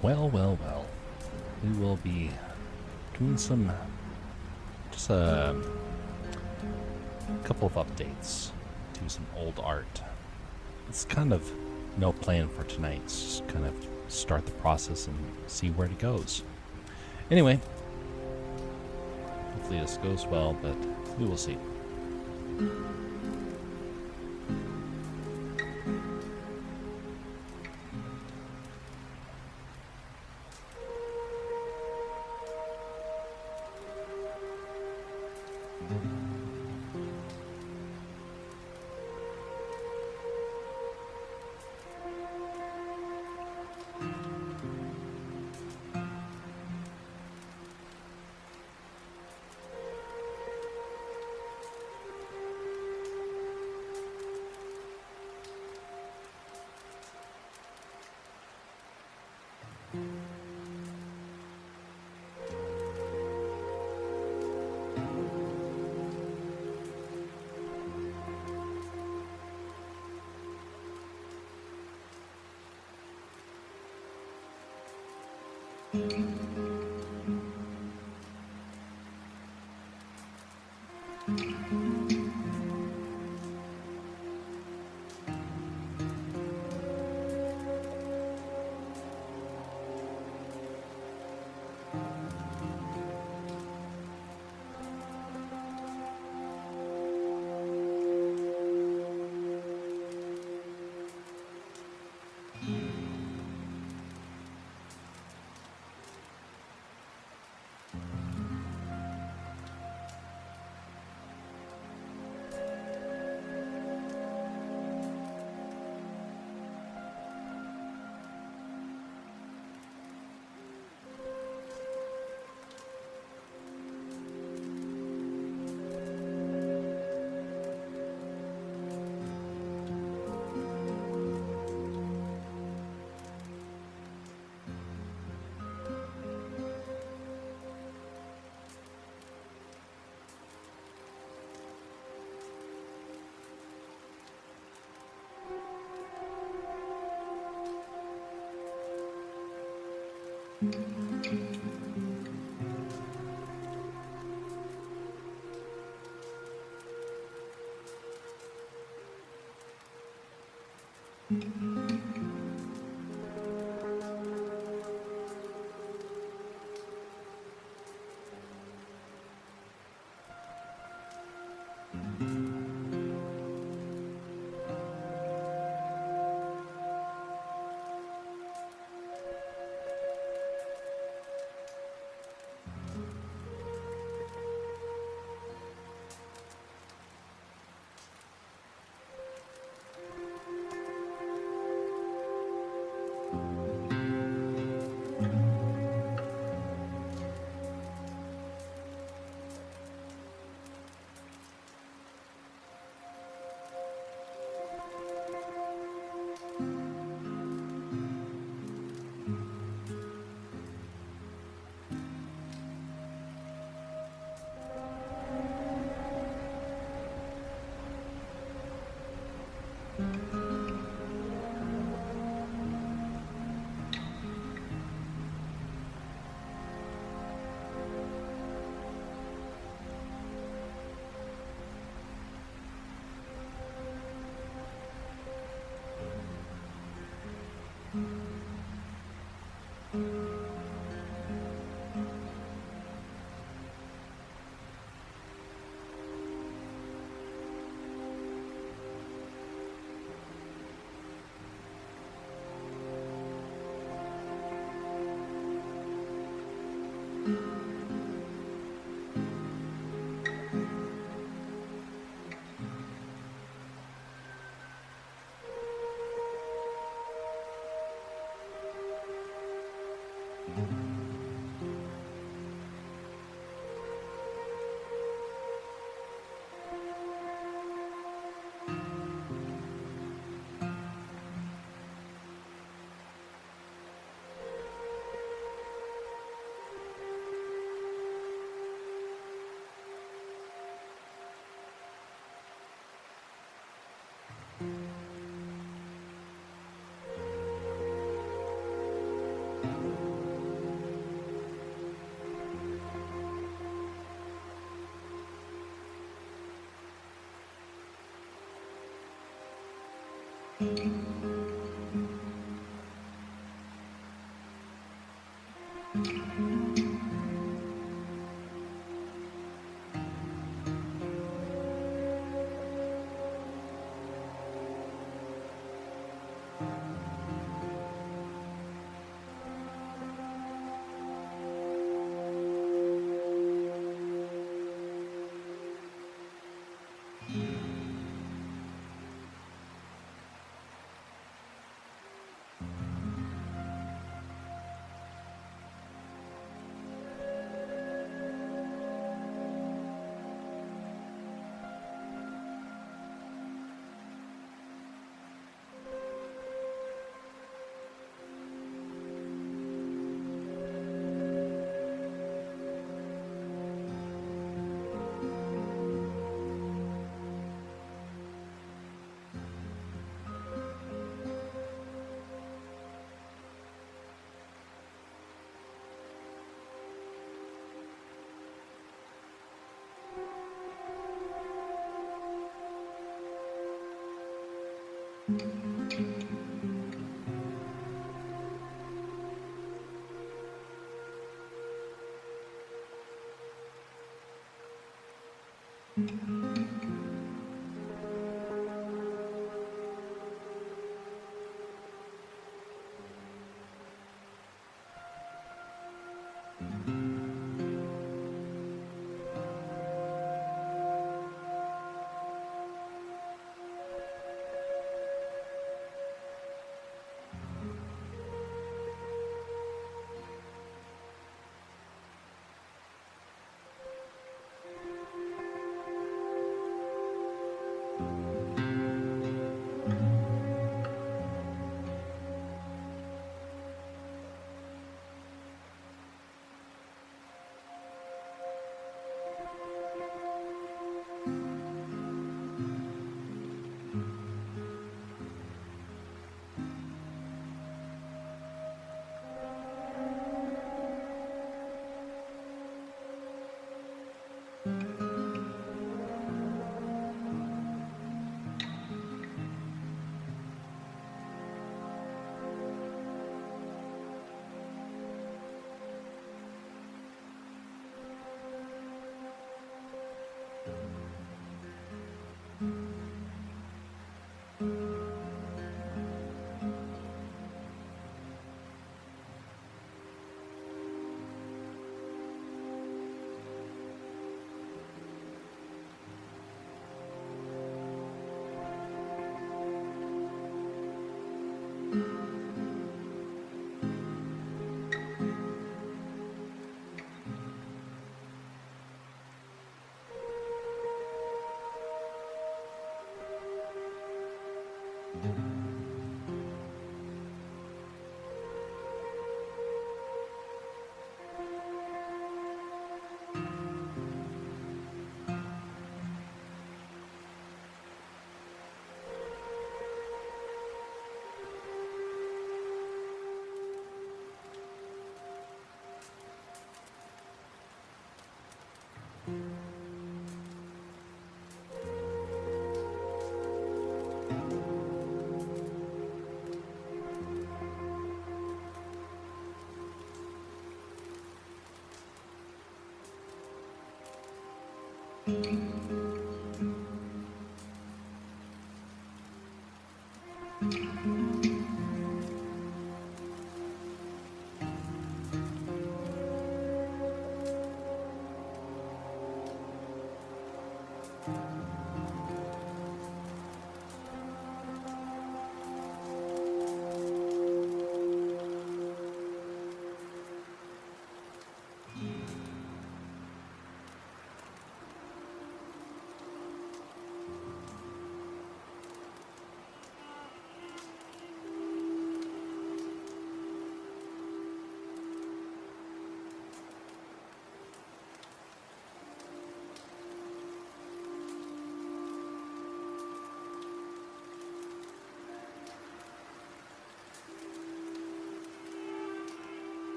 Well, well, well. We will be doing just a couple of updates to some old art. It's kind of no plan for tonight. It's just kind of start the process and see where it goes. Anyway, hopefully this goes well, but we will see.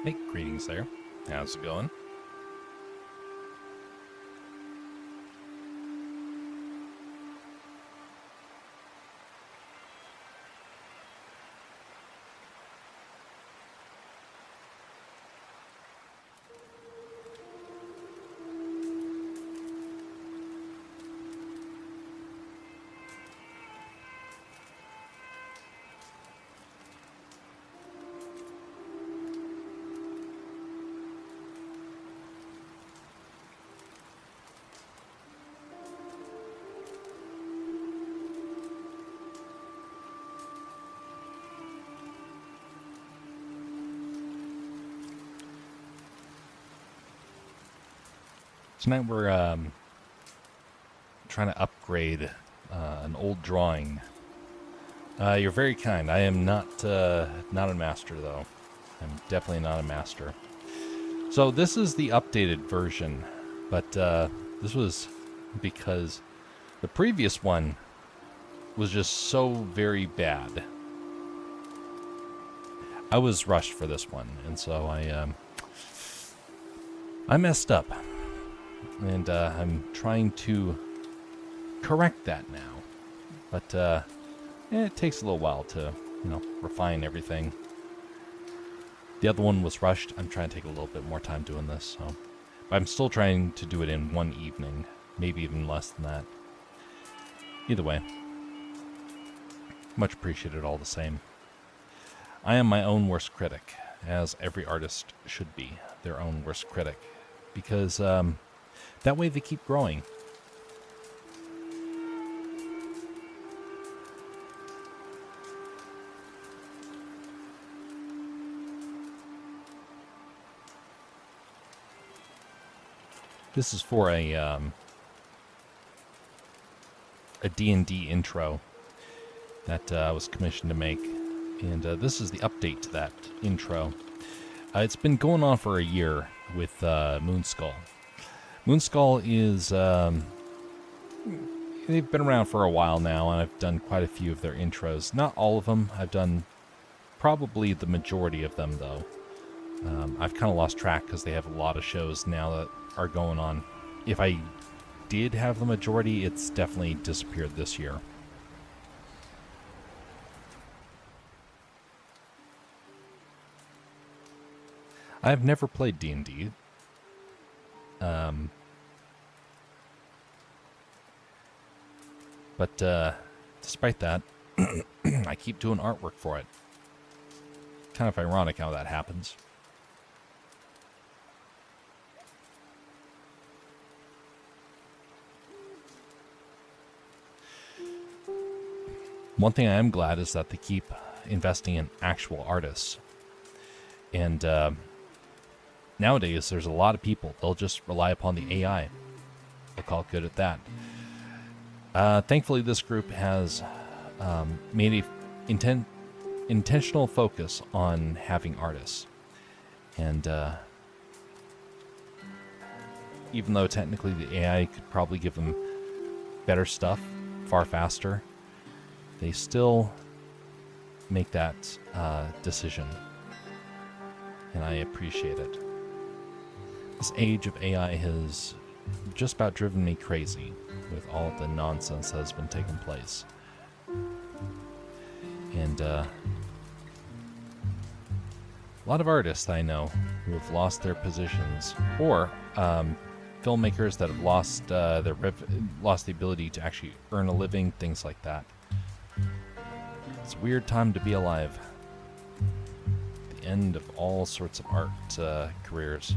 Hey, greetings there. How's it going? Tonight we're trying to upgrade an old drawing. You're very kind. I am not a master, though. I'm definitely not a master. So this is the updated version, but this was because the previous one was just so very bad. I was rushed for this one, and so I messed up. And I'm trying to correct that now. But it takes a little while to, refine everything. The other one was rushed. I'm trying to take a little bit more time doing this. So. But I'm still trying to do it in one evening. Maybe even less than that. Either way. Much appreciated all the same. I am my own worst critic, as every artist should be their own worst critic. Because that way they keep growing. This is for a D&D intro that I was commissioned to make. And this is the update to that intro. It's been going on for a year with Moonskull. Moonskull is, they've been around for a while now, and I've done quite a few of their intros. Not all of them. I've done probably the majority of them, though. I've kind of lost track because they have a lot of shows now that are going on. If I did have the majority, it's definitely disappeared this year. I've never played D&D. But despite that, I keep doing artwork for it. Kind of ironic how that happens. One thing I am glad is that they keep investing in actual artists. And nowadays, there's a lot of people. They'll just rely upon the AI. They'll call it good at that. Thankfully, this group has made a intentional focus on having artists. And even though technically the AI could probably give them better stuff far faster, they still make that decision. And I appreciate it. This age of AI has just about driven me crazy with all of the nonsense that has been taking place. And a lot of artists I know who have lost their positions, or filmmakers that have lost lost the ability to actually earn a living, things like that. It's a weird time to be alive. The end of all sorts of art careers.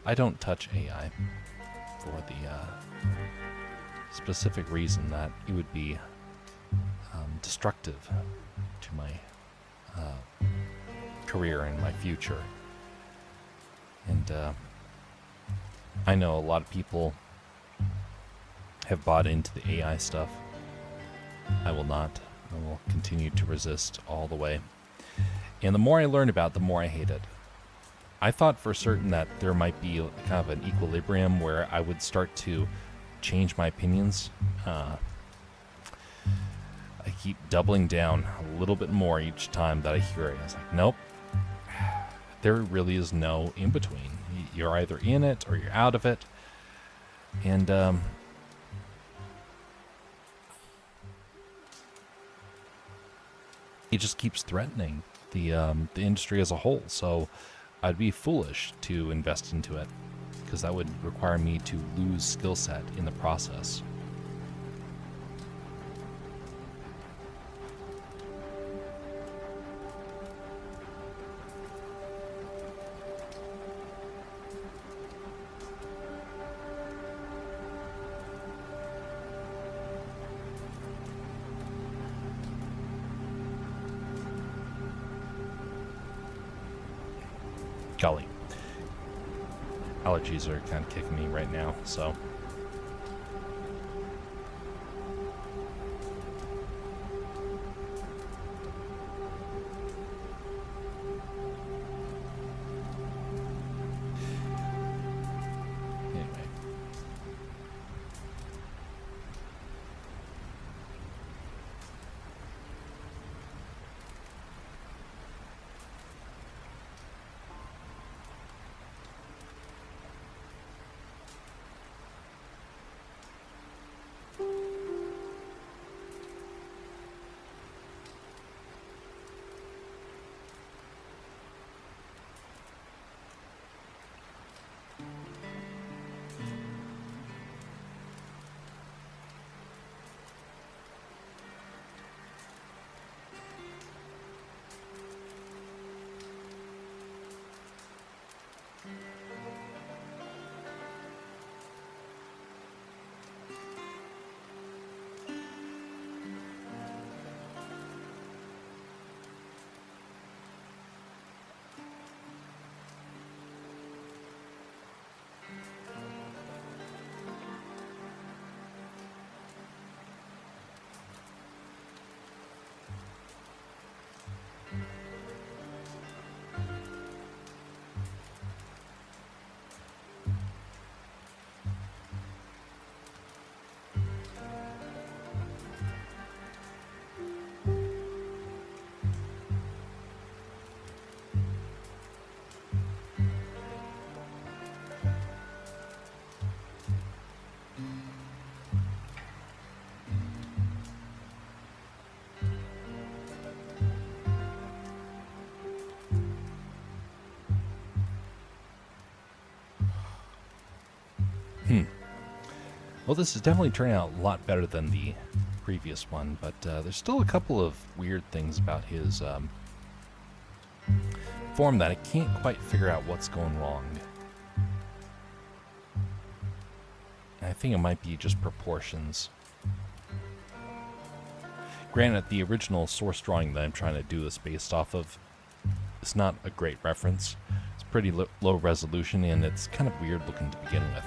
I don't touch AI for the specific reason that it would be destructive to my career and my future. And I know a lot of people have bought into the AI stuff. I will not. I will continue to resist all the way. And the more I learn about it, the more I hate it. I thought for certain that there might be kind of an equilibrium where I would start to change my opinions. I keep doubling down a little bit more each time that I hear it. I was like, nope, there really is no in between. You're either in it or you're out of it. And it just keeps threatening the industry as a whole. So I'd be foolish to invest into it, because that would require me to lose skill set in the process. Golly. Allergies are kind of kicking me right now, so. Anyway. Well, this is definitely turning out a lot better than the previous one, but there's still a couple of weird things about his form that I can't quite figure out what's going wrong. And I think it might be just proportions. Granted, the original source drawing that I'm trying to do this based off of is not a great reference. It's pretty low resolution, and it's kind of weird looking to begin with.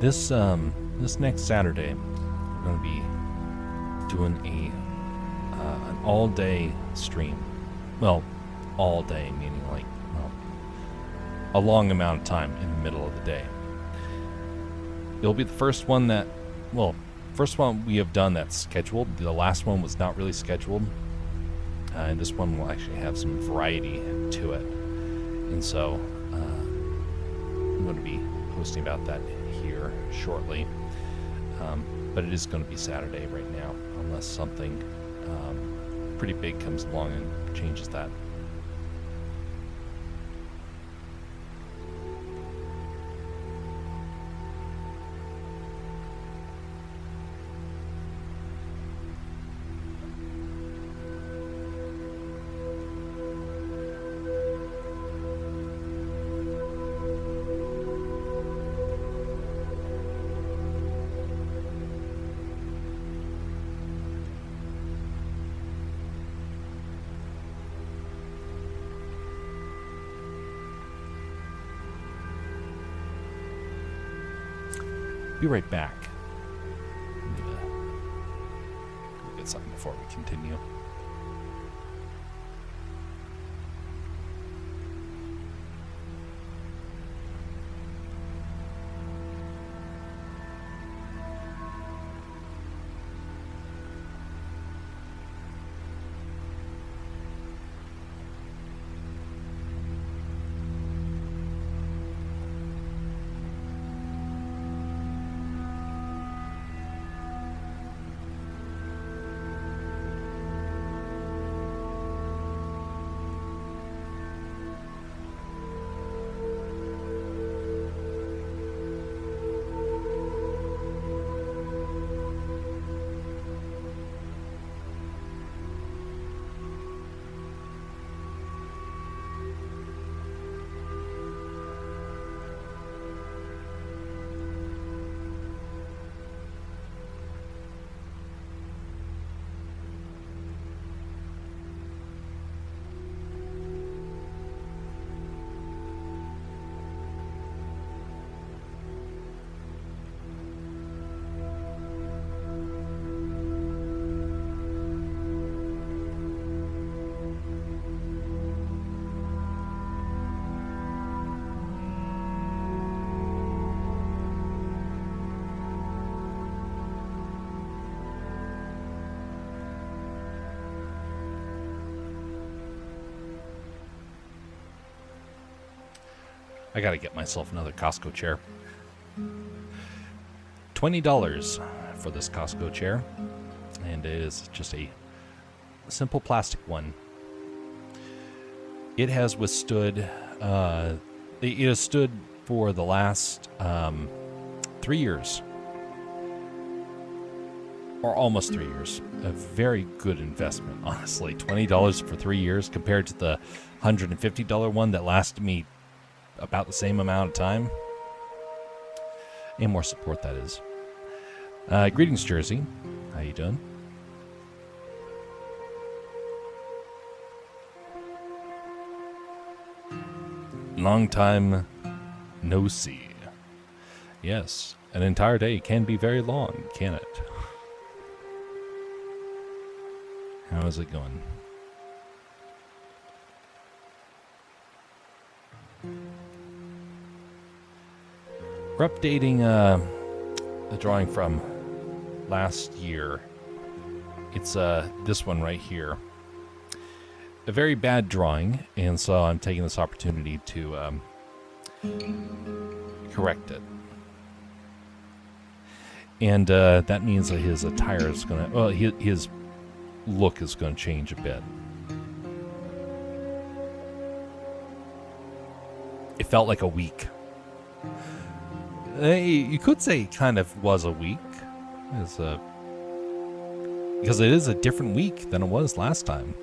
This next Saturday, we're going to be doing an all-day stream. Well, all day meaning like a long amount of time in the middle of the day. It'll be the first one we have done that's scheduled. The last one was not really scheduled, and this one will actually have some variety to it. And so I'm going to be posting about that here shortly. but it is going to be Saturday right now, unless something pretty big comes along and changes that. Be right back. Need to go get something before we continue. I gotta get myself another Costco chair. $20 for this Costco chair, and it is just a simple plastic one. It has withstood, it has stood for the last 3 years, or almost 3 years. A very good investment, honestly. $20 for 3 years compared to the $150 one that lasted me about the same amount of time, and more support, that is. Greetings, Jersey. How you doing? Long time no see. Yes, an entire day can be very long, can it? How is it going? We're updating the drawing from last year. It's this one right here. A very bad drawing, and so I'm taking this opportunity to correct it. And that means that his attire is going to... Well, his look is going to change a bit. It felt like a week. You could say it kind of was a week. Because it is a different week than it was last time.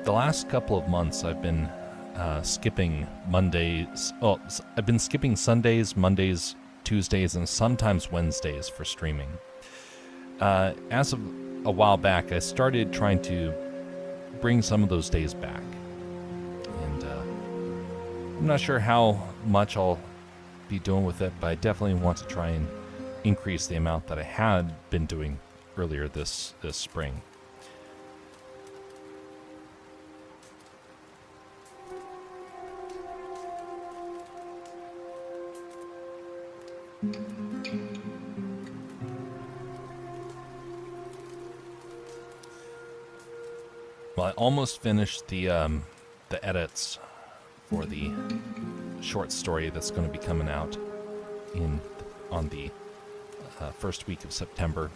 The last couple of months I've been skipping Mondays. Oh, I've been skipping Sundays, Mondays, Tuesdays, and sometimes Wednesdays for streaming. As of a while back, I started trying to bring some of those days back. And I'm not sure how much I'll be doing with it, but I definitely want to try and increase the amount that I had been doing earlier this spring. Well, I almost finished the edits for the short story that's going to be coming out on the first week of September.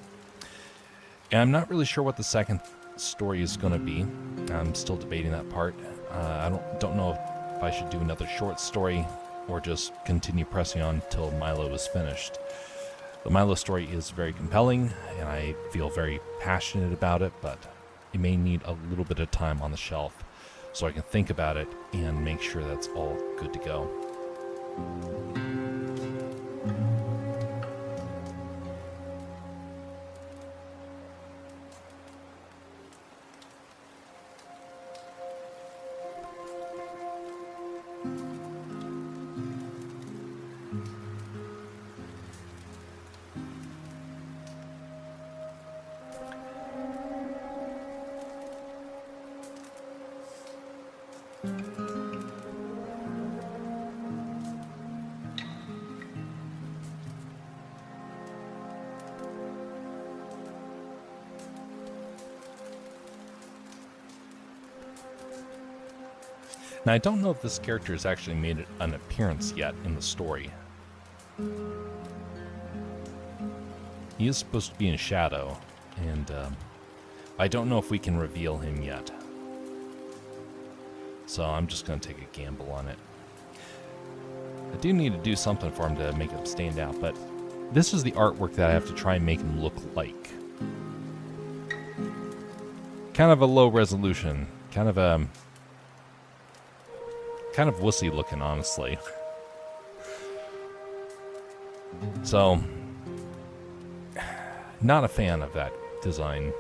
And I'm not really sure what the second story is going to be. I'm still debating that part. I don't know if I should do another short story or just continue pressing on till Milo is finished. The Milo story is very compelling, and I feel very passionate about it, but it may need a little bit of time on the shelf so I can think about it and make sure that's all good to go. Now, I don't know if this character has actually made an appearance yet in the story. He is supposed to be in shadow, and I don't know if we can reveal him yet. So I'm just going to take a gamble on it. I do need to do something for him to make him stand out, but this is the artwork that I have to try and make him look like. Kind of a low resolution, kind of wussy looking, honestly. So, not a fan of that design.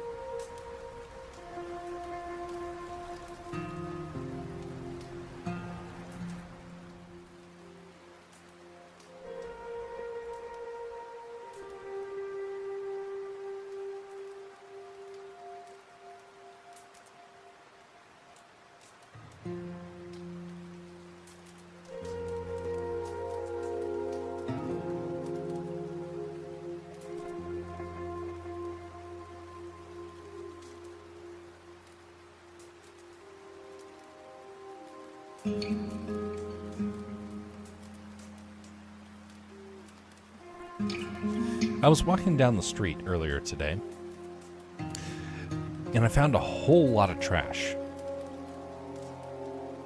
I was walking down the street earlier today, and I found a whole lot of trash.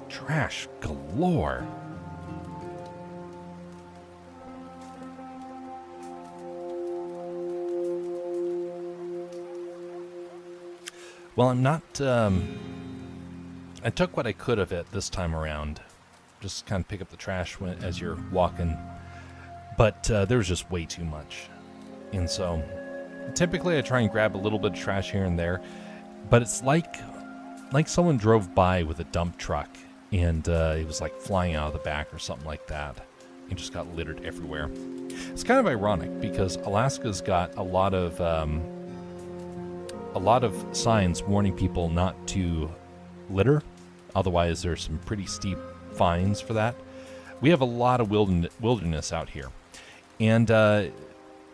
Trash galore. Well, I'm not, I took what I could of it this time around. Just kind of pick up the trash as you're walking. But there was just way too much. And so, typically I try and grab a little bit of trash here and there. But it's like someone drove by with a dump truck. And it was like flying out of the back or something like that. It just got littered everywhere. It's kind of ironic because Alaska's got a lot of signs warning people not to litter. Otherwise, there's some pretty steep fines for that. We have a lot of wilderness out here. And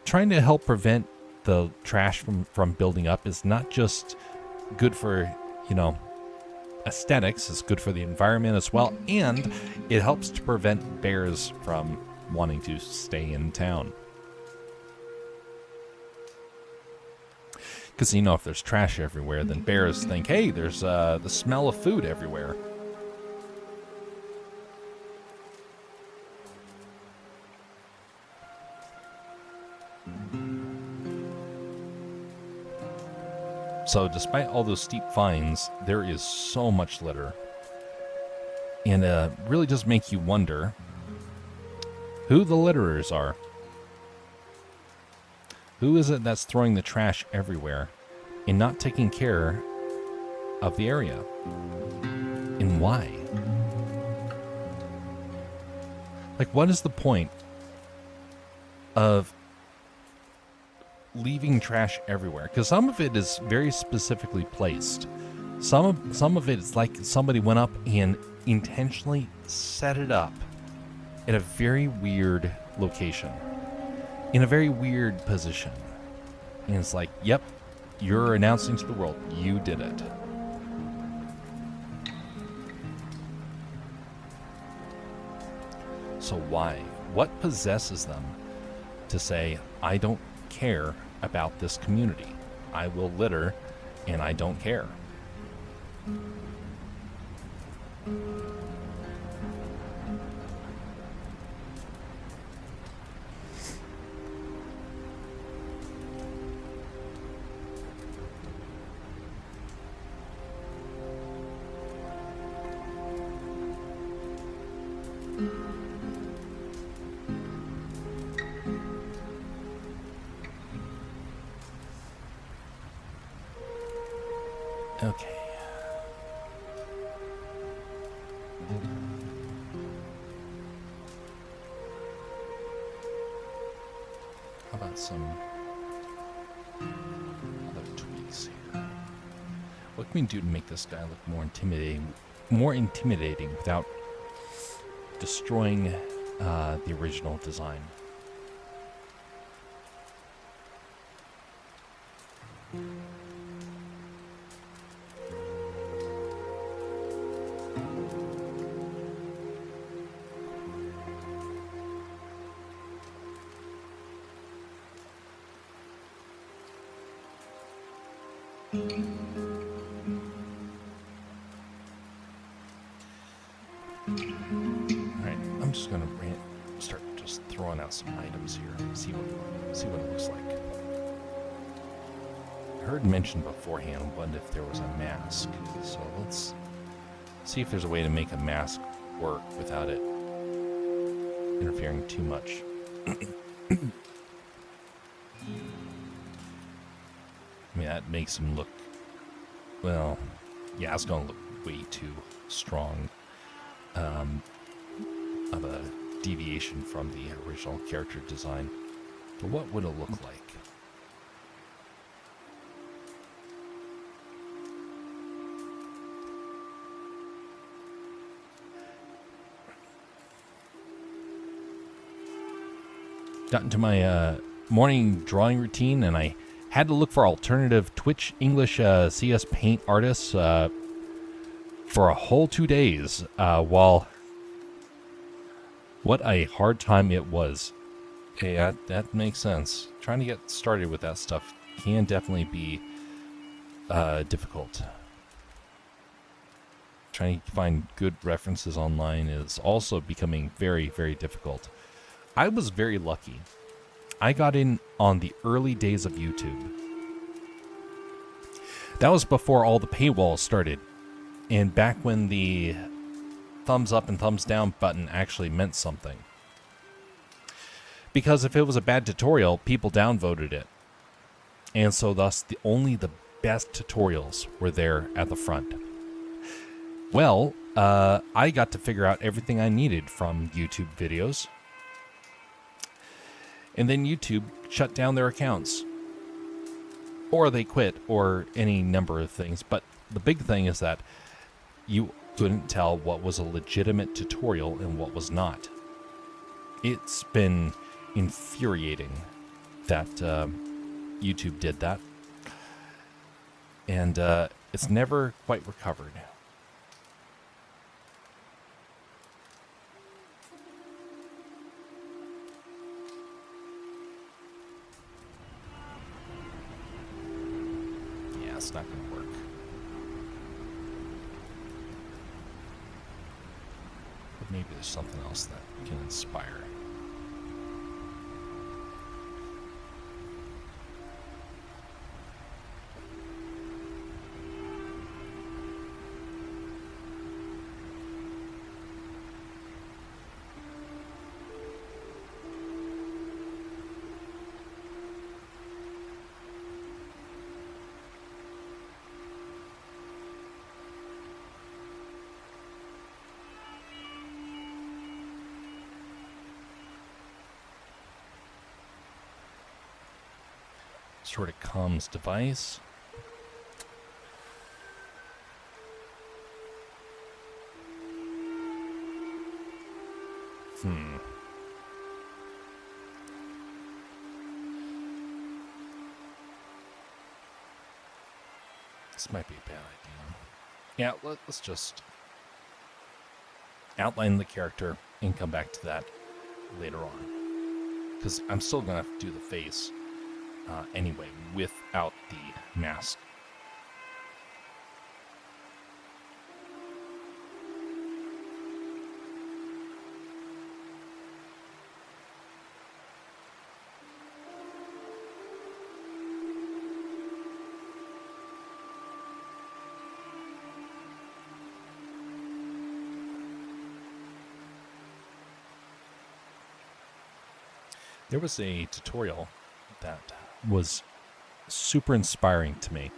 trying to help prevent the trash from building up is not just good for, aesthetics. It's good for the environment as well. And it helps to prevent bears from wanting to stay in town. Because, if there's trash everywhere, then bears think, hey, there's the smell of food everywhere. So despite all those steep fines, there is so much litter. And it really does make you wonder who the litterers are. Who is it that's throwing the trash everywhere and not taking care of the area? And why? Like, what is the point of leaving trash everywhere? Because some of it is very specifically placed. Some of it is like somebody went up and intentionally set it up in a very weird location, in a very weird position. And it's like, yep, you're announcing to the world, you did it. So why? What possesses them to say, I don't care about this community? I will litter and I don't care. Okay. How about some other tweaks here? What can we do to make this guy look more intimidating without destroying the original design? Alright, I'm just gonna start just throwing out some items here, see what it looks like. I heard mentioned beforehand, what if there was a mask? So let's see if there's a way to make a mask work without it interfering too much. I mean, that makes him look, well, yeah, it's gonna look way too strong of a deviation from the original character design. But what would it look like? Got into my morning drawing routine, and I had to look for alternative Twitch English CS Paint artists for a whole 2 days. While what a hard time it was. Okay, that makes sense. Trying to get started with that stuff can definitely be difficult. Trying to find good references online is also becoming very, very difficult. I was very lucky. I got in on the early days of YouTube. That was before all the paywalls started, and back when the thumbs up and thumbs down button actually meant something. Because if it was a bad tutorial, people downvoted it. And so thus only the best tutorials were there at the front. Well, I got to figure out everything I needed from YouTube videos. And then YouTube shut down their accounts. Or they quit, or any number of things. But the big thing is that you couldn't tell what was a legitimate tutorial and what was not. It's been infuriating that YouTube did that. And it's never quite recovered. It's not going to work. But maybe there's something else that can inspire. Sort of comms device. This might be a bad idea. Yeah, let's just outline the character, and come back to that later on. Because I'm still going to have to do the face anyway, without the mask. There was a tutorial that was super inspiring to me.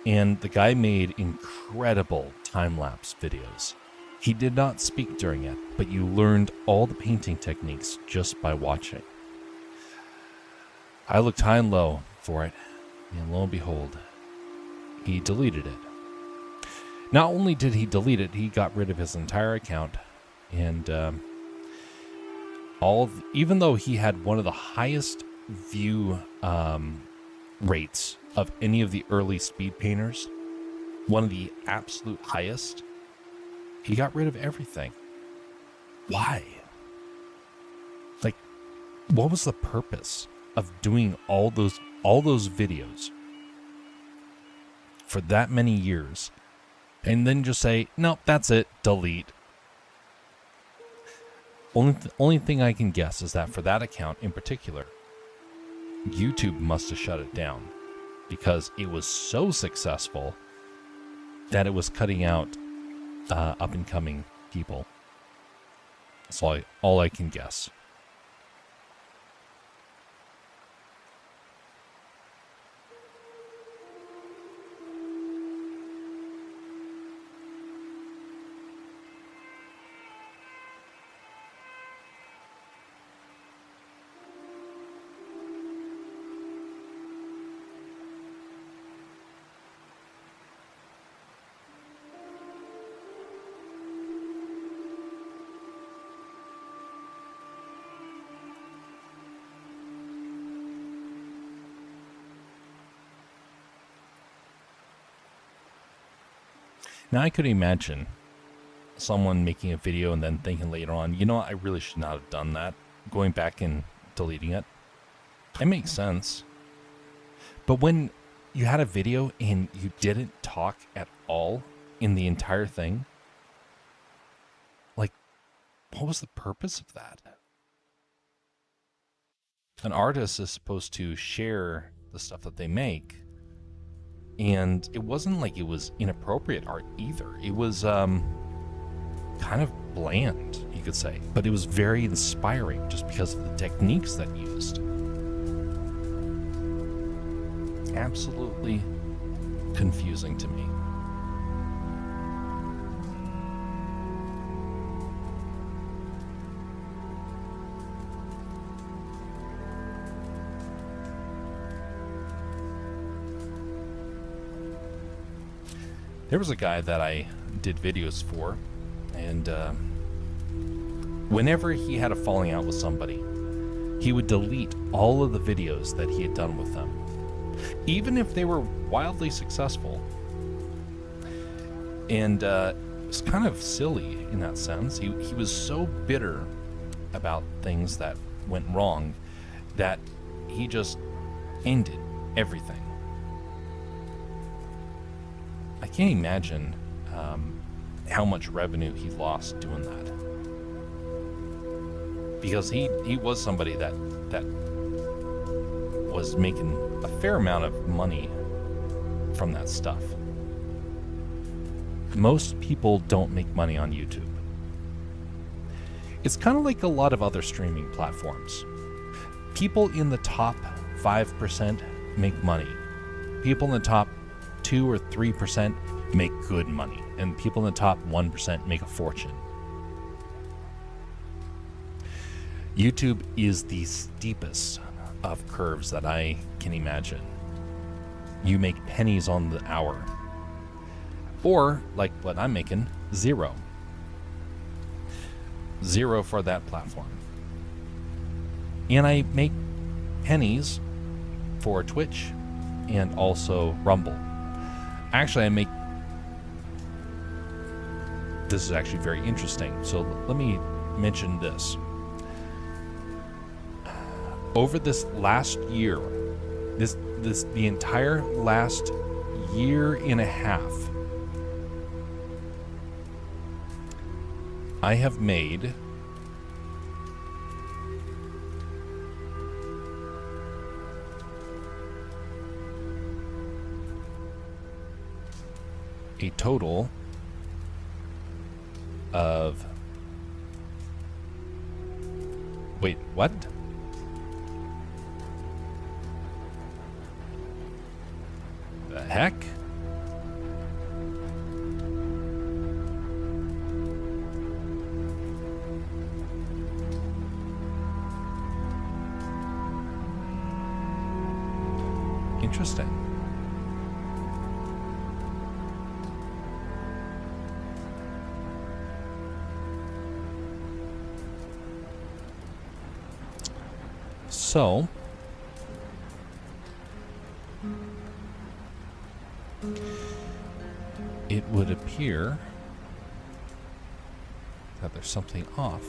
And the guy made incredible time-lapse videos. He did not speak during it, but you learned all the painting techniques just by watching. I looked high and low for it, and lo and behold, he deleted it. Not only did he delete it, he got rid of his entire account, and even though he had one of the highest view rates of any of the early speed painters, one of the absolute highest, he got rid of everything. Why? Like, what was the purpose of doing all those videos for that many years and then just say, nope, that's it, delete? Only thing I can guess is that for that account in particular, YouTube must have shut it down because it was so successful that it was cutting out up-and-coming people. That's all I can guess. Now, I could imagine someone making a video and then thinking later on, you know what, I really should not have done that, going back and deleting it. It makes sense. But when you had a video and you didn't talk at all in the entire thing, like, what was the purpose of that? An artist is supposed to share the stuff that they make. And it wasn't like it was inappropriate art either. It was kind of bland, you could say. But it was very inspiring just because of the techniques that used. Absolutely confusing to me. There was a guy that I did videos for, and whenever he had a falling out with somebody, he would delete all of the videos that he had done with them, even if they were wildly successful. And it's kind of silly in that sense. He was so bitter about things that went wrong that he just ended everything. I can't imagine how much revenue he lost doing that, because he was somebody that was making a fair amount of money from that stuff. Most people don't make money on YouTube. It's kind of like a lot of other streaming platforms. People in the top 5% make money. People in the top 2 or 3% make good money, and people in the top 1% make a fortune. YouTube is the steepest of curves that I can imagine. You make pennies on the hour, or like what I'm making, zero for that platform. And I make pennies for Twitch and also Rumble. Actually, I make this is actually very interesting. So let me mention this. Over this last year, the entire last year and a half, I have made a total of, wait, what? The heck? Interesting. So, it would appear that there's something off.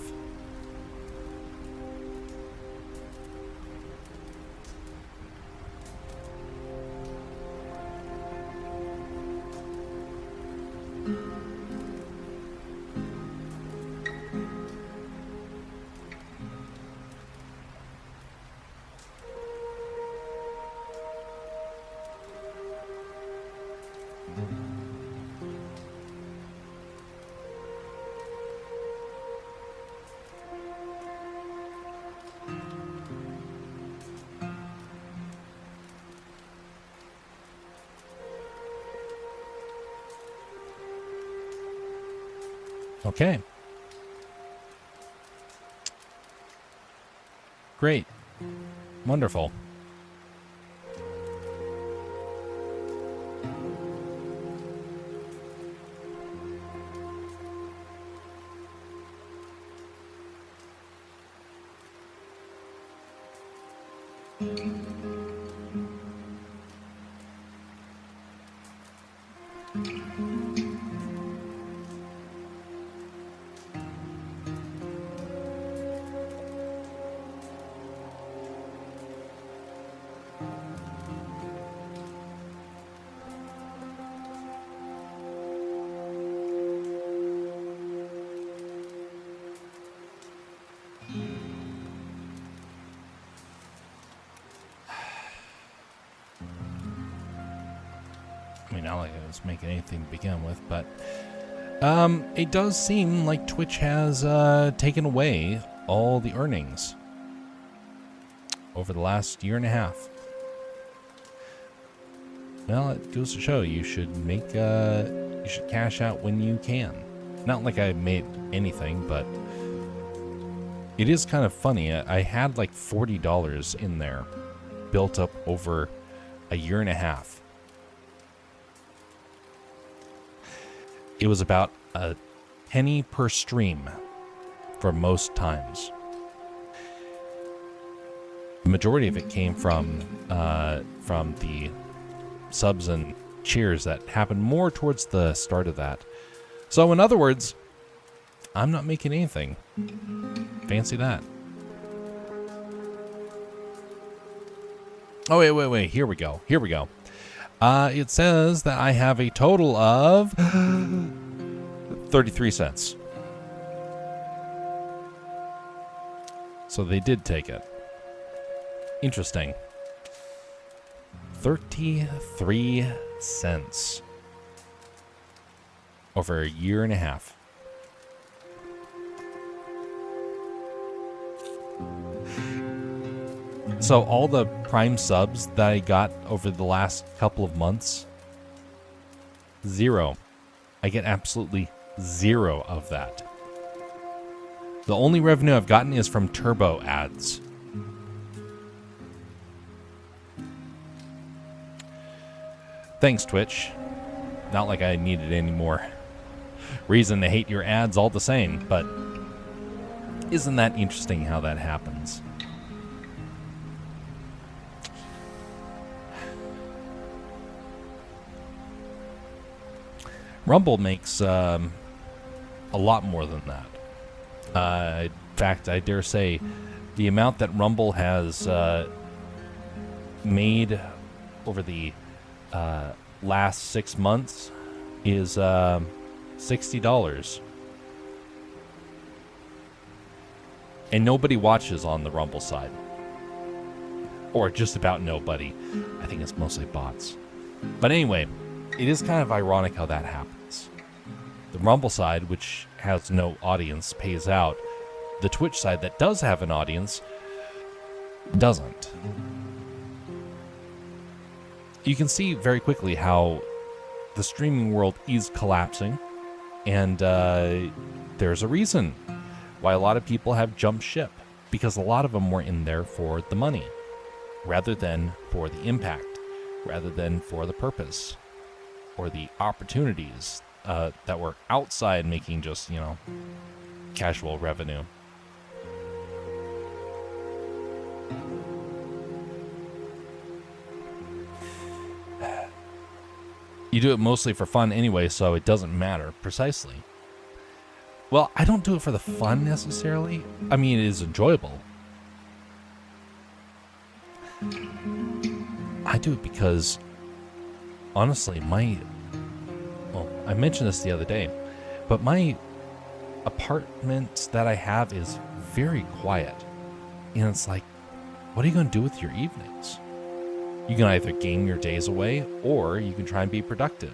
Okay. Great. Wonderful. I mean, not like I was making anything to begin with, but it does seem like Twitch has taken away all the earnings over the last year and a half. Well, it goes to show you should make you should cash out when you can. Not like I made anything, but it is kind of funny. I had like $40 in there, built up over a year and a half. It was about a penny per stream for most times. The majority of it came from the subs and cheers that happened more towards the start of that. So in other words, I'm not making anything. Fancy that. Oh, wait. Here we go. It says that I have a total of 33 cents. So they did take it. Interesting. 33 cents. Over a year and a half. So all the Prime subs that I got over the last couple of months, 0. I get absolutely 0 of that. The only revenue I've gotten is from Turbo ads. Thanks, Twitch. Not like I needed any more reason to hate your ads all the same, but isn't that interesting how that happens? Rumble makes a lot more than that. In fact, I dare say the amount that Rumble has made over the last 6 months is $60. And nobody watches on the Rumble side. Or just about nobody. I think it's mostly bots. But anyway, it is kind of ironic how that happens. The Rumble side, which has no audience, pays out. The Twitch side that does have an audience doesn't. You can see very quickly how the streaming world is collapsing, and there's a reason why a lot of people have jumped ship, because a lot of them were in there for the money rather than for the impact, rather than for the purpose or the opportunities that were outside making just, casual revenue. You do it mostly for fun anyway, so it doesn't matter precisely. Well, I don't do it for the fun necessarily. I mean, it is enjoyable. I do it because, honestly, I mentioned this the other day, but my apartment that I have is very quiet. And it's like, what are you going to do with your evenings? You can either game your days away, or you can try and be productive.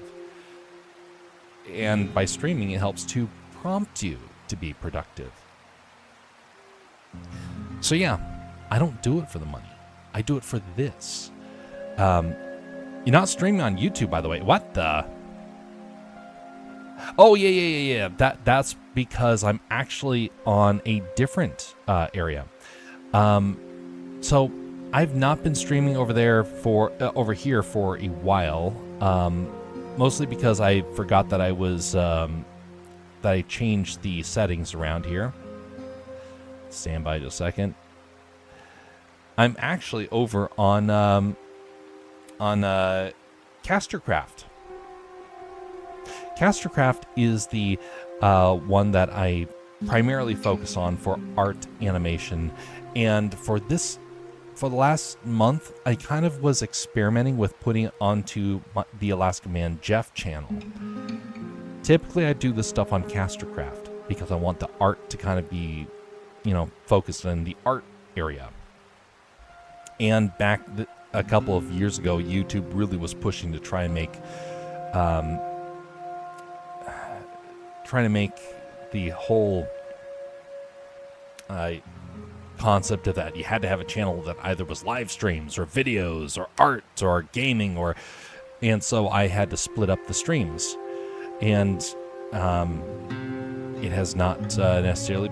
And by streaming, it helps to prompt you to be productive. So yeah, I don't do it for the money. I do it for this. You're not streaming on YouTube, by the way. What the? Oh, yeah. That's because I'm actually on a different area. So I've not been streaming over here for a while. Mostly because I forgot that I changed the settings around here. Stand by just a second. I'm actually over on Castercraft. Castercraft is the one that I primarily focus on for art animation, and for the last month, I kind of was experimenting with putting it onto the Alaska Man Jeff channel. Typically, I do this stuff on Castercraft because I want the art to kind of be, focused in the art area. And back a couple of years ago, YouTube really was pushing to try and make the whole concept of that. You had to have a channel that either was live streams or videos or art or gaming, and so I had to split up the streams, and it has not necessarily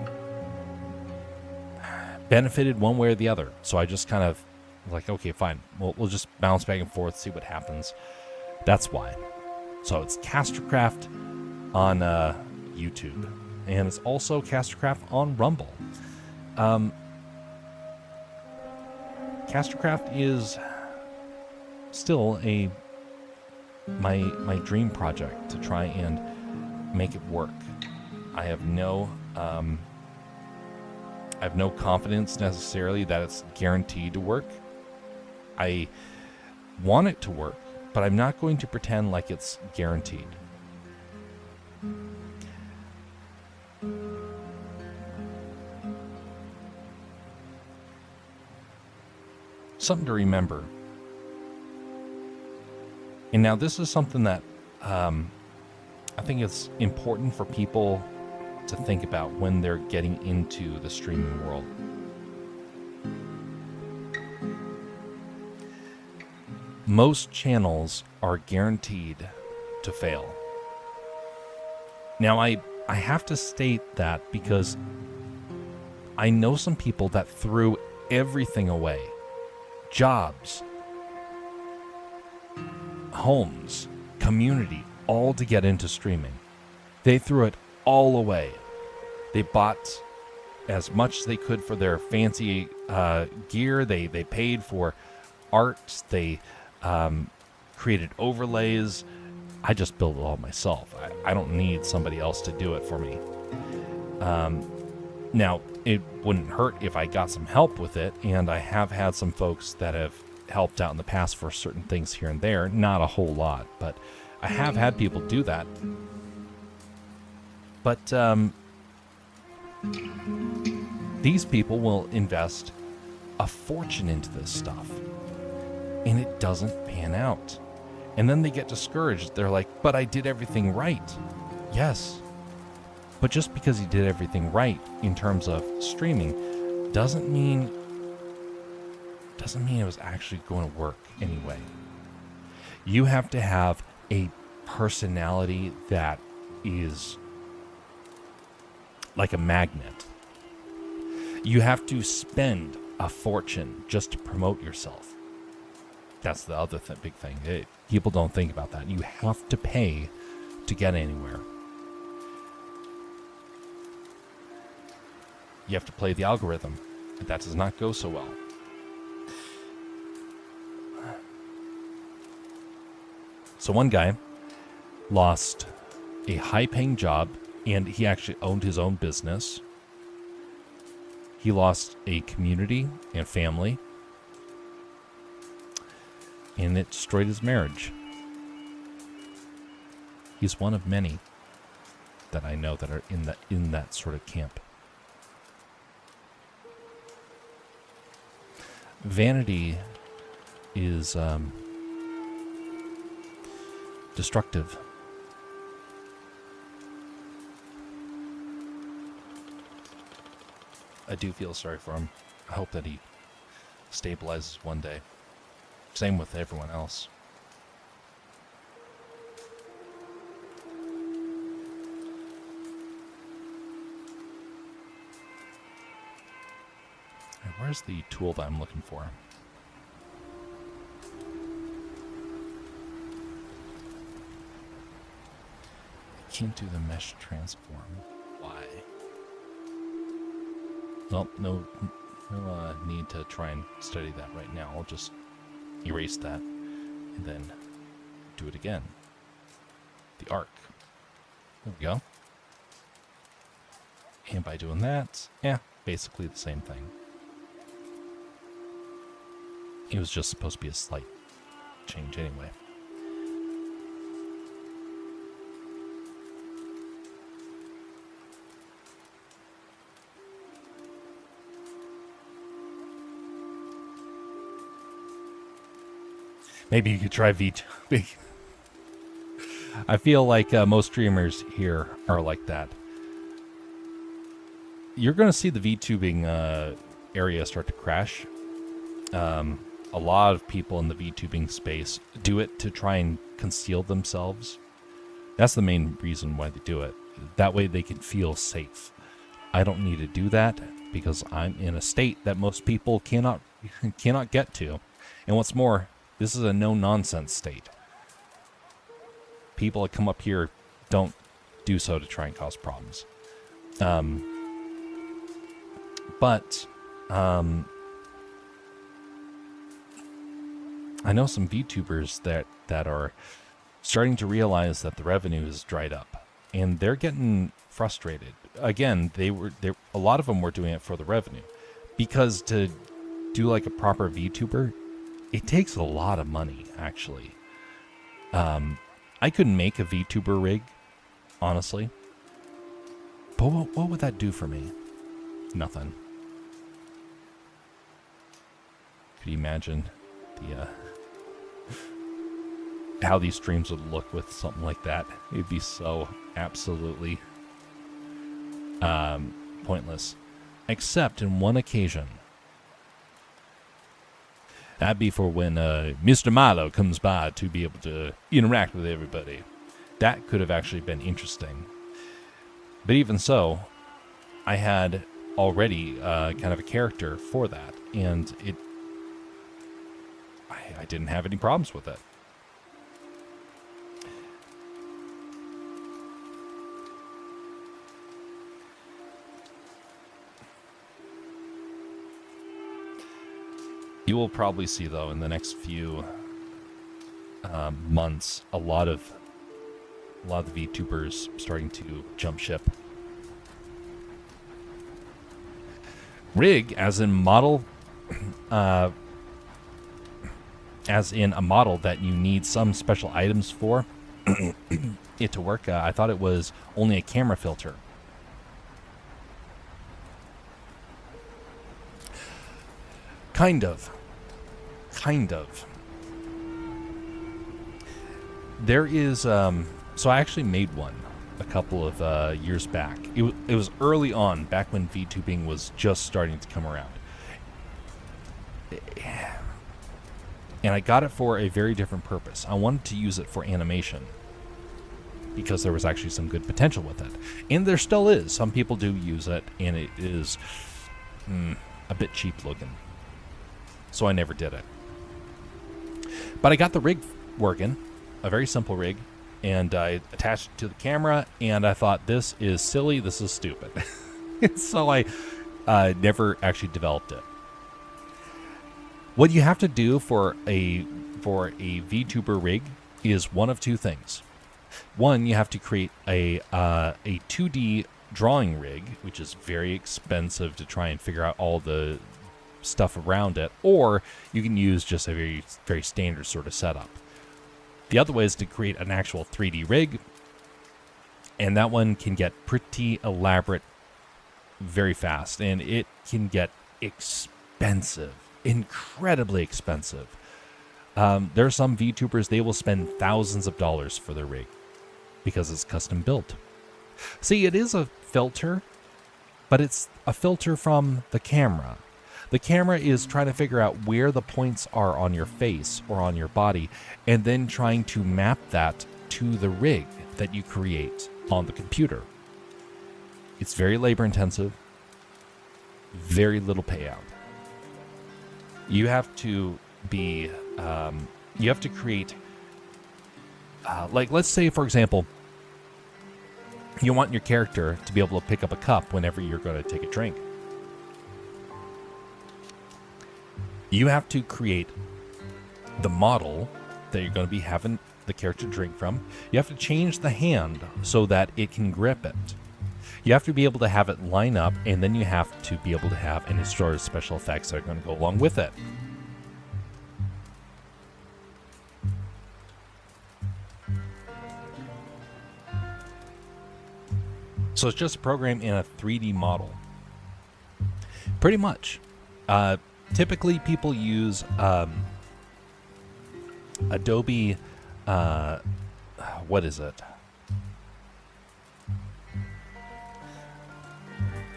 benefited one way or the other. So I just kind of like, okay, fine, we'll just bounce back and forth, see what happens. That's why. So it's Castercraft on YouTube, and it's also Castercraft on Rumble. Castercraft is still my dream project to try and make it work. I have no confidence necessarily that it's guaranteed to work. I want it to work, but I'm not going to pretend like it's guaranteed. Something to remember. And now this is something that I think it's important for people to think about when they're getting into the streaming world. Most channels are guaranteed to fail. Now, I have to state that because I know some people that threw everything away. Jobs, homes, community, all to get into streaming. They threw it all away. They bought as much as they could for their fancy gear. They paid for art. They created overlays. I just build it all myself. I don't need somebody else to do it for me. Now, it wouldn't hurt if I got some help with it, and I have had some folks that have helped out in the past for certain things here and there. Not a whole lot, but I have had people do that. But these people will invest a fortune into this stuff, and it doesn't pan out. And then they get discouraged. They're like, but I did everything right. Yes. But just because you did everything right in terms of streaming doesn't mean it was actually going to work anyway. You have to have a personality that is like a magnet. You have to spend a fortune just to promote yourself. That's the other big thing. People don't think about that. You have to pay to get anywhere. You have to play the algorithm. And that does not go so well. So one guy lost a high-paying job, and he actually owned his own business. He lost a community and family, and it destroyed his marriage. He's one of many that I know that are in that sort of camp. Vanity is destructive. I do feel sorry for him. I hope that he stabilizes one day. Same with everyone else. Where's the tool that I'm looking for? I can't do the mesh transform. Why? Well, no need to try and study that right now. I'll just erase that and then do it again. The arc. There we go. And by doing that, yeah, basically the same thing. It was just supposed to be a slight change anyway. Maybe you could try VTubing. I feel like most streamers here are like that. You're going to see the VTubing area start to crash. A lot of people in the VTubing space do it to try and conceal themselves. That's the main reason why they do it. That way they can feel safe. I don't need to do that because I'm in a state that most people cannot get to. And what's more, this is a no-nonsense state. People that come up here don't do so to try and cause problems. I know some VTubers that are starting to realize that the revenue is dried up, and they're getting frustrated. Again, a lot of them were doing it for the revenue, because to do like a proper VTuber, it takes a lot of money, actually. I couldn't make a VTuber rig, honestly. But what would that do for me? Nothing. Could you imagine the how these streams would look with something like that? It'd be so absolutely pointless. Except in one occasion. That'd be for when Mr. Milo comes by to be able to interact with everybody. That could have actually been interesting. But even so, I had already kind of a character for that, and I didn't have any problems with it. You will probably see, though, in the next few months, a lot of a lot of the VTubers starting to jump ship. Rig, as in model, as in a model that you need some special items for it to work. I thought it was only a camera filter. Kind of. There is, so I actually made one a couple of years back. It was early on, back when VTubing was just starting to come around. And I got it for a very different purpose. I wanted to use it for animation because there was actually some good potential with it. And there still is. Some people do use it, and it is a bit cheap looking. So I never did it. But I got the rig working, a very simple rig, and I attached it to the camera, and I thought, this is silly, this is stupid. So I never actually developed it. What you have to do for a VTuber rig is one of two things. One, you have to create a 2D drawing rig, which is very expensive to try and figure out all the stuff around it, or you can use just a very, very standard sort of setup. The other way is to create an actual 3D rig, and that one can get pretty elaborate very fast, and it can get expensive. Incredibly expensive. There are some VTubers, they will spend thousands of dollars for their rig because it's custom built. See, it is a filter, but it's a filter from the camera. The camera is trying to figure out where the points are on your face or on your body, and then trying to map that to the rig that you create on the computer. It's very labor intensive, very little payout. You have to be, you have to create, like, let's say, for example, you want your character to be able to pick up a cup whenever you're going to take a drink. You have to create the model that you're going to be having the character drink from. You have to change the hand so that it can grip it. You have to be able to have it line up, and then you have to be able to have any sort of special effects that are going to go along with it. So it's just a program in a 3D model. Pretty much. Typically, people use Adobe, what is it?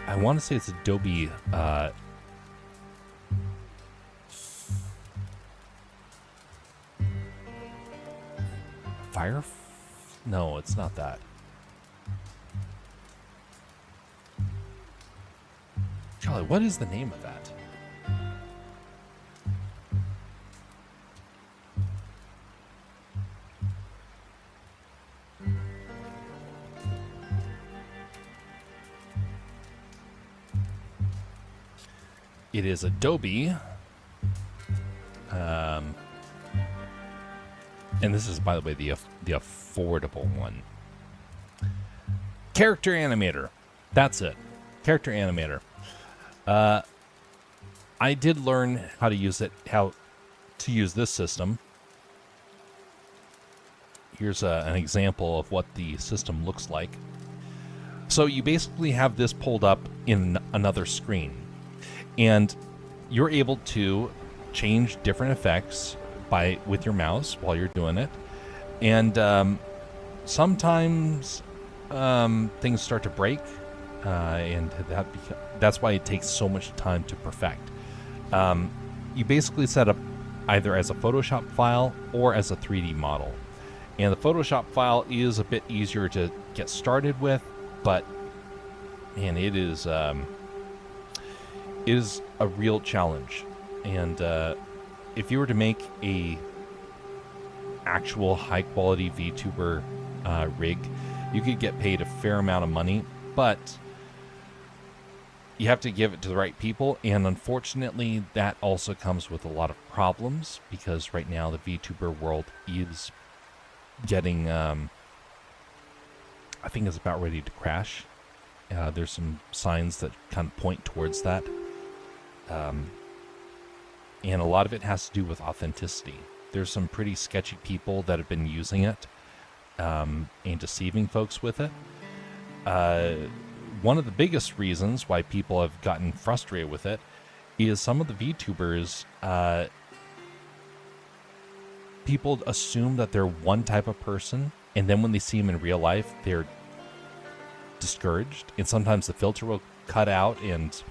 I want to say it's Adobe, Fire? No, it's not that. Charlie, what is the name of that? It is Adobe. And this is, by the way, the affordable one. Character Animator. That's it. Character Animator. I did learn how to use it, how to use this system. Here's an example of what the system looks like. So you basically have this pulled up in another screen, and you're able to change different effects with your mouse while you're doing it. And sometimes things start to break, and that's why it takes so much time to perfect. You basically set up either as a Photoshop file or as a 3D model. And the Photoshop file is a bit easier to get started with, but man, it is a real challenge. And if you were to make a actual high quality VTuber rig, you could get paid a fair amount of money, but you have to give it to the right people, and unfortunately that also comes with a lot of problems, because right now the VTuber world is getting I think is about ready to crash. There's some signs that kind of point towards that. And a lot of it has to do with authenticity. There's some pretty sketchy people that have been using it and deceiving folks with it. One of the biggest reasons why people have gotten frustrated with it is some of the VTubers, people assume that they're one type of person, and then when they see them in real life, they're discouraged, and sometimes the filter will cut out and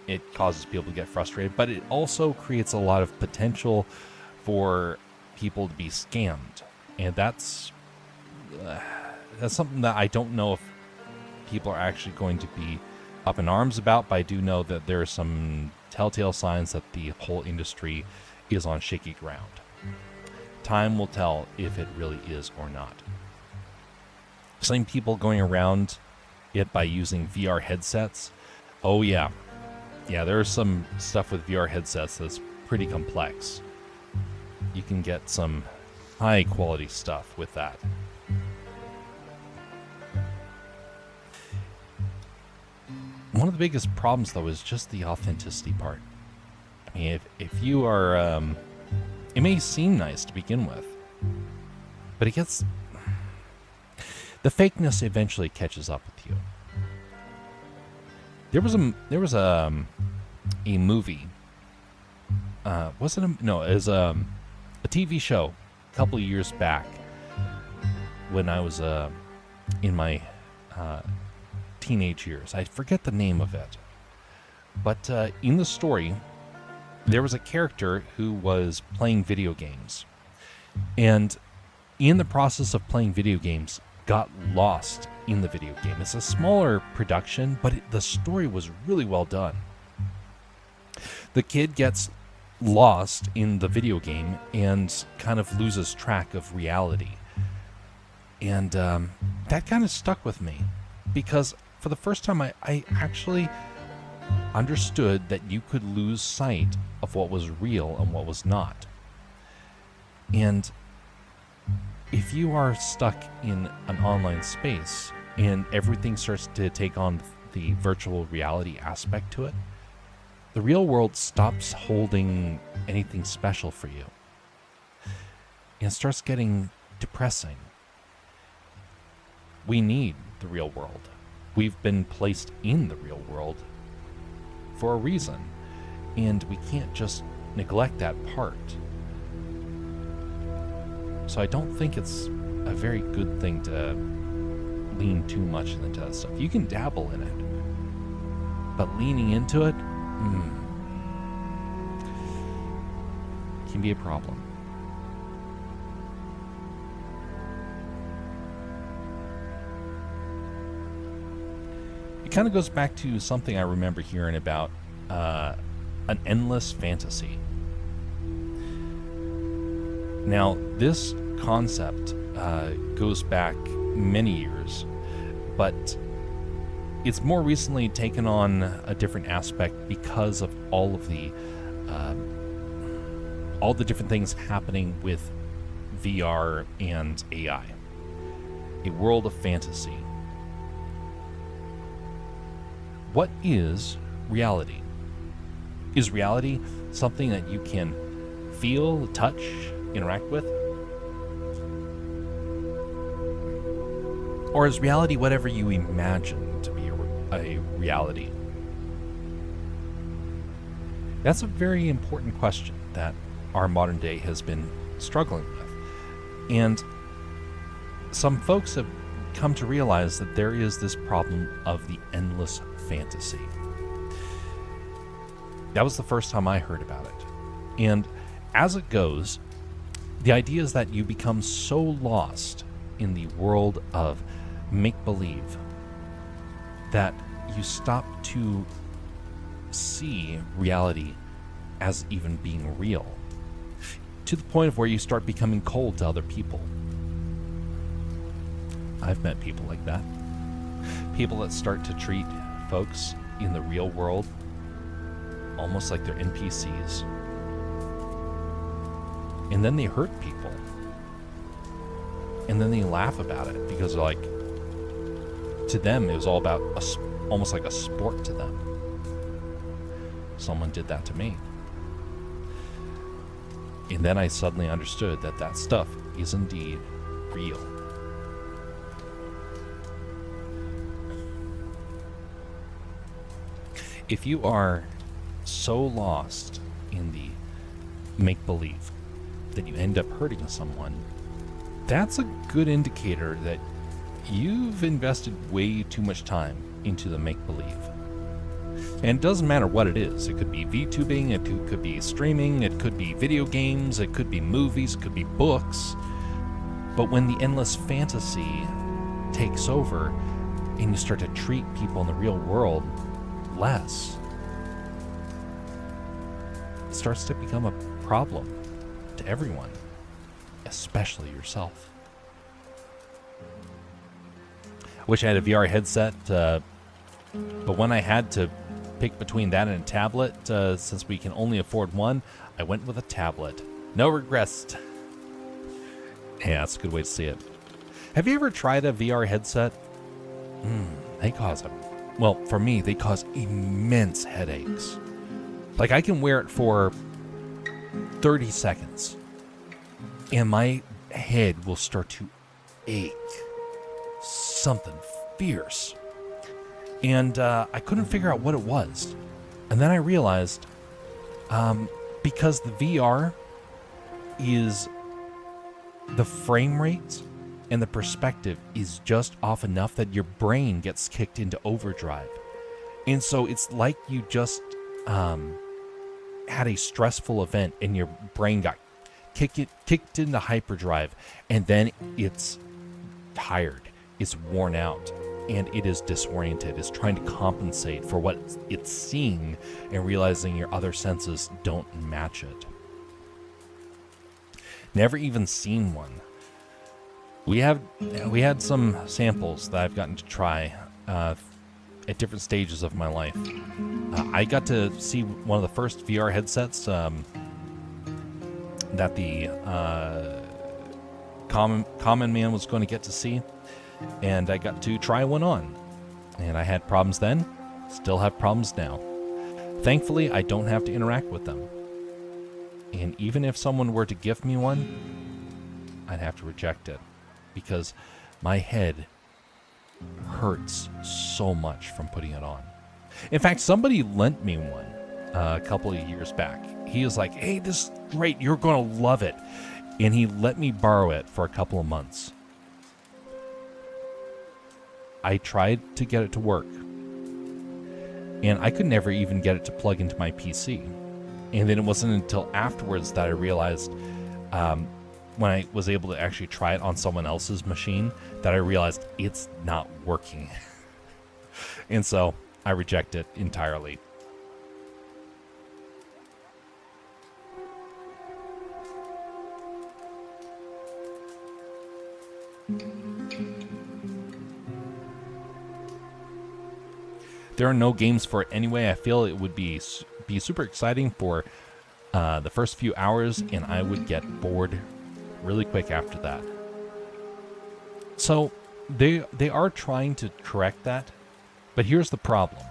it causes people to get frustrated, but it also creates a lot of potential for people to be scammed, and that's something that I don't know if people are actually going to be up in arms about, but I do know that there are some telltale signs that the whole industry is on shaky ground. Time will tell if it really is or not. Same people going around it by using VR headsets. Oh yeah. Yeah, there's some stuff with VR headsets that's pretty complex. You can get some high quality stuff with that. One of the biggest problems, though, is just the authenticity part. I mean, if you are, it may seem nice to begin with, but it gets, the fakeness eventually catches up with you. There was a movie. Was it no? It was a TV show a couple of years back when I was in my teenage years. I forget the name of it, but in the story, there was a character who was playing video games, and in the process of playing video games, got lost in the video game. It's a smaller production, but the story was really well done. The kid gets lost in the video game and kind of loses track of reality. And that kind of stuck with me, because for the first time I actually understood that you could lose sight of what was real and what was not. And if you are stuck in an online space and everything starts to take on the virtual reality aspect to it, the real world stops holding anything special for you. And it starts getting depressing. We need the real world. We've been placed in the real world for a reason, and we can't just neglect that part. So I don't think it's a very good thing to lean too much into that stuff. You can dabble in it, but leaning into it can be a problem. It kind of goes back to something I remember hearing about an endless fantasy. Now, this concept goes back many years, but it's more recently taken on a different aspect because of all the different things happening with VR and AI. A world of fantasy. What is reality? Is reality something that you can feel, touch, interact with? Or is reality whatever you imagine to be a reality? That's a very important question that our modern day has been struggling with. And some folks have come to realize that there is this problem of the endless fantasy. That was the first time I heard about it. And as it goes, the idea is that you become so lost in the world of make-believe that you stop to see reality as even being real, to the point of where you start becoming cold to other people. I've met people like that. People that start to treat folks in the real world almost like they're NPCs. And then they hurt people. And then they laugh about it because they're like, to them, it was all about almost like a sport to them. Someone did that to me. And then I suddenly understood that that stuff is indeed real. If you are so lost in the make-believe that you end up hurting someone, that's a good indicator that you've invested way too much time into the make-believe. And it doesn't matter what it is. It could be VTubing, it could be streaming, it could be video games, it could be movies, it could be books. But when the endless fantasy takes over and you start to treat people in the real world less, it starts to become a problem to everyone, especially yourself. I wish I had a VR headset, but when I had to pick between that and a tablet, since we can only afford one, I went with a tablet. No regrets. Yeah, that's a good way to see it. Have you ever tried a VR headset? They cause well, for me, they cause immense headaches. Like, I can wear it for 30 seconds, and my head will start to ache. Something fierce. And I couldn't figure out what it was. And then I realized, because the VR is the frame rate and the perspective is just off enough that your brain gets kicked into overdrive. And so it's like you just had a stressful event and your brain got kicked into hyperdrive, and then it's tired, it's worn out, and it is disoriented. It's trying to compensate for what it's seeing and realizing your other senses don't match it. Never even seen one. We had some samples that I've gotten to try at different stages of my life. I got to see one of the first VR headsets that the common man was going to get to see, and I got to try one on. And I had problems then, still have problems now. Thankfully, I don't have to interact with them. And even if someone were to gift me one, I'd have to reject it, because my head hurts so much from putting it on. In fact, somebody lent me one a couple of years back. He was like, "Hey, this is great, you're going to love it." And he let me borrow it for a couple of months. I tried to get it to work, and I could never even get it to plug into my PC. And then it wasn't until afterwards that I realized, when I was able to actually try it on someone else's machine, that I realized it's not working. And so I reject it entirely. There are no games for it anyway. I feel it would be super exciting for the first few hours, and I would get bored really quick after that. So they are trying to correct that, but here's the problem.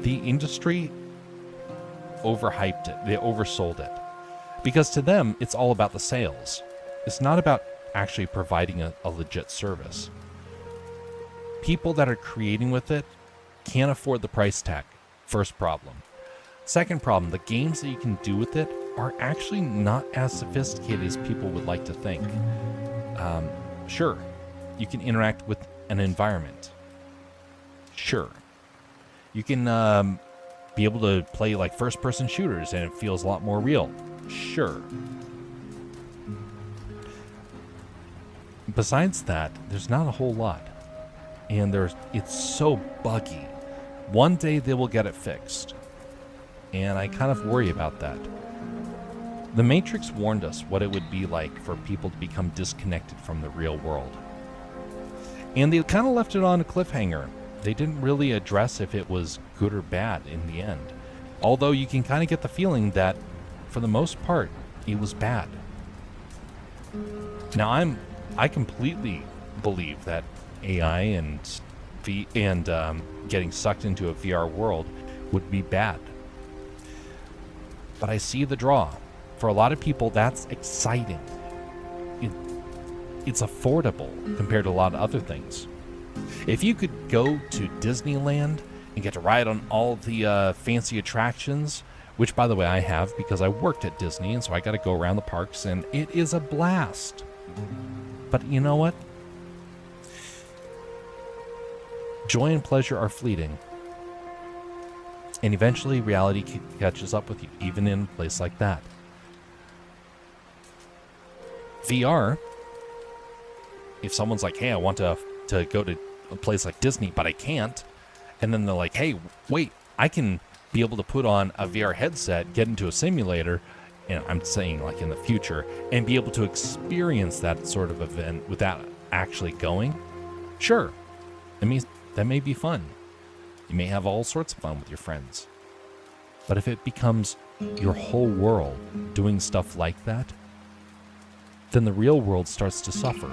The industry overhyped it. They oversold it. Because to them, it's all about the sales. It's not about actually providing a legit service. People that are creating with it can't afford the price tag. First problem. Second problem, the games that you can do with it are actually not as sophisticated as people would like to think. Sure, you can interact with an environment. Sure. You can be able to play like first-person shooters and it feels a lot more real. Sure. Besides that, there's not a whole lot. And it's so buggy. One day they will get it fixed. And I kind of worry about that. The Matrix warned us what it would be like for people to become disconnected from the real world. And they kind of left it on a cliffhanger. They didn't really address if it was good or bad in the end. Although you can kind of get the feeling that, for the most part, it was bad. Now, I completely believe that AI and getting sucked into a VR world would be bad. But I see the draw. For a lot of people, that's exciting. It's affordable compared to a lot of other things. If you could go to Disneyland and get to ride on all the fancy attractions, which, by the way, I have because I worked at Disney, and so I got to go around the parks, and it is a blast. But you know what? Joy and pleasure are fleeting. And eventually reality catches up with you, even in a place like that. VR, if someone's like, hey, I want to go to a place like Disney, but I can't, and then they're like, hey, wait, I can be able to put on a VR headset, get into a simulator, and I'm saying like in the future, and be able to experience that sort of event without actually going, sure, I mean, that may be fun. You may have all sorts of fun with your friends. But if it becomes your whole world doing stuff like that, then the real world starts to suffer.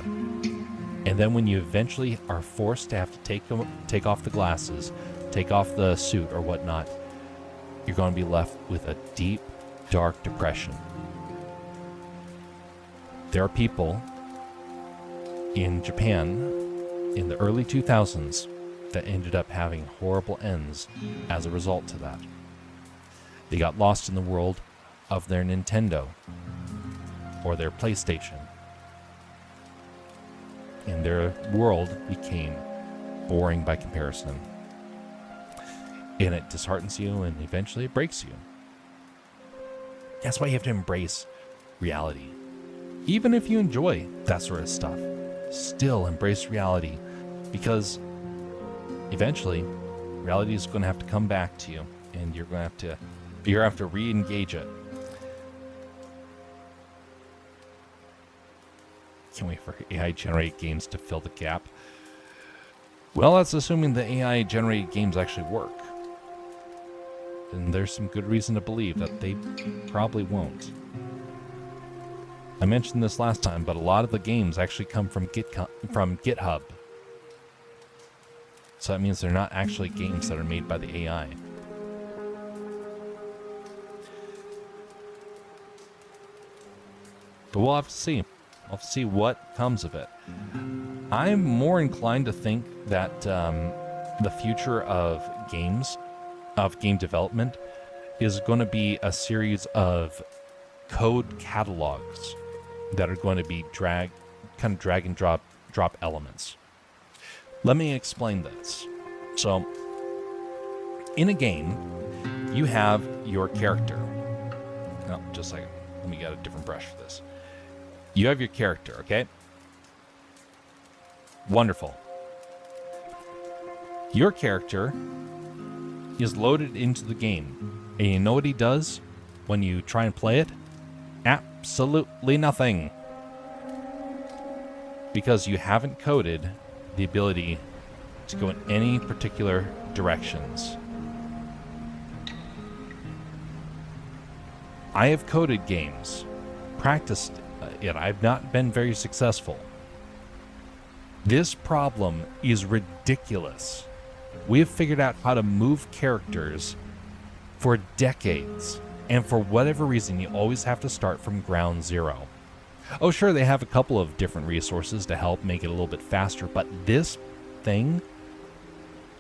And then when you eventually are forced to have to take off the glasses, take off the suit or whatnot, you're going to be left with a deep, dark depression. There are people in Japan in the early 2000s that ended up having horrible ends as a result to that. They got lost in the world of their Nintendo or their PlayStation, and their world became boring by comparison. And it disheartens you, and eventually it breaks you. That's why you have to embrace reality. Even if you enjoy that sort of stuff, still embrace reality, because eventually reality is going to have to come back to you, and you're going to have to re-engage it. Can't wait for AI generated games to fill the gap. Well, that's assuming the AI generated games actually work. And there's some good reason to believe that they probably won't. I mentioned this last time, but a lot of the games actually come from GitHub. So that means they're not actually games that are made by the AI. But we'll have to see. We'll have to see what comes of it. I'm more inclined to think that the future of game development is going to be a series of code catalogs that are going to be drag and drop elements. Let me explain this. So, in a game, you have your character. No, just a second. Let me get a different brush for this. You have your character, okay? Wonderful. Your character is loaded into the game. And you know what he does when you try and play it? Absolutely nothing. Because you haven't coded the ability to go in any particular directions. I have coded games, practiced it. I've not been very successful. This problem is ridiculous. We have figured out how to move characters for decades, and for whatever reason, you always have to start from ground zero. Oh, sure, they have a couple of different resources to help make it a little bit faster, but this thing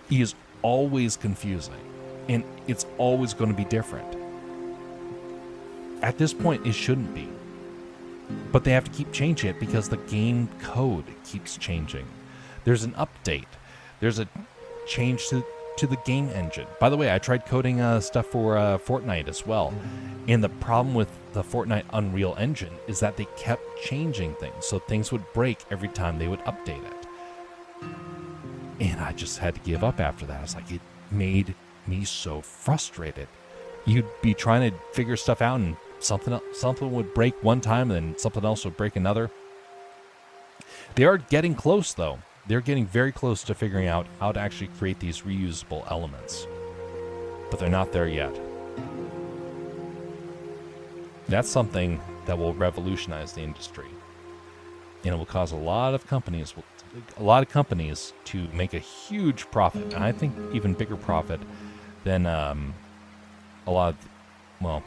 is always confusing, and it's always going to be different. At this point, it shouldn't be. But they have to keep changing it because the game code keeps changing. There's an update. There's a change to the game engine. By the way, I tried coding stuff for Fortnite as well. And the problem with the Fortnite Unreal Engine is that they kept changing things. So things would break every time they would update it. And I just had to give up after that. It's like, it made me so frustrated. You'd be trying to figure stuff out and something would break one time and then something else would break another. They are getting close, though. They're getting very close to figuring out how to actually create these reusable elements. But they're not there yet. That's something that will revolutionize the industry. and it will cause a lot of companies to make a huge profit, and I think even bigger profit than a lot of, well,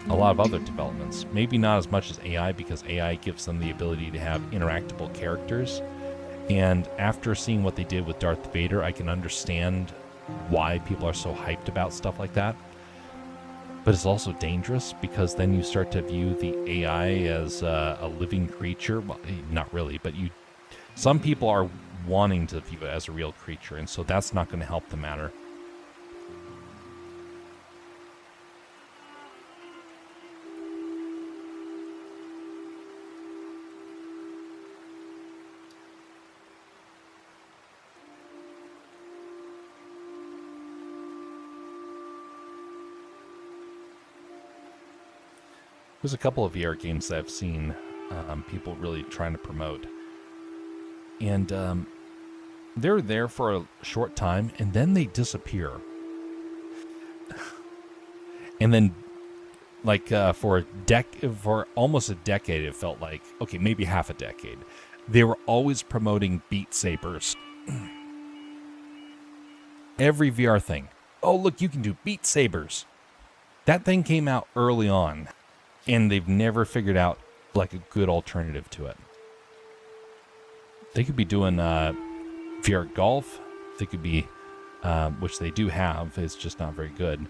a lot of other developments. Maybe not as much as AI, because AI gives them the ability to have interactable characters. And after seeing what they did with Darth Vader, I can understand why people are so hyped about stuff like that. But it's also dangerous, because then you start to view the AI as a living creature. Well, not really, but some people are wanting to view it as a real creature, and so that's not going to help the matter. There's a couple of VR games that I've seen people really trying to promote. And they're there for a short time, and then they disappear. And then, like, for almost a decade, it felt like, okay, maybe half a decade, they were always promoting Beat Sabers. Every VR thing. Oh, look, you can do Beat Sabers. That thing came out early on, and they've never figured out, like, a good alternative to it. They could be doing VR golf. They could be, which they do have, it's just not very good.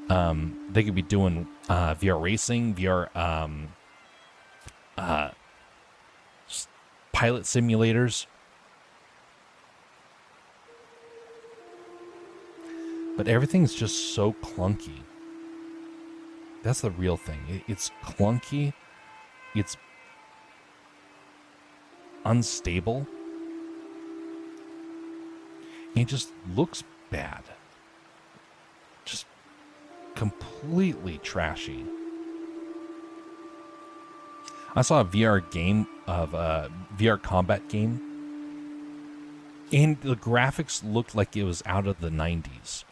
They could be doing VR racing, VR pilot simulators. But everything's just so clunky. That's the real thing. It's clunky. It's unstable. It just looks bad. Just completely trashy. I saw a VR game of a VR combat game, and the graphics looked like it was out of the 90s.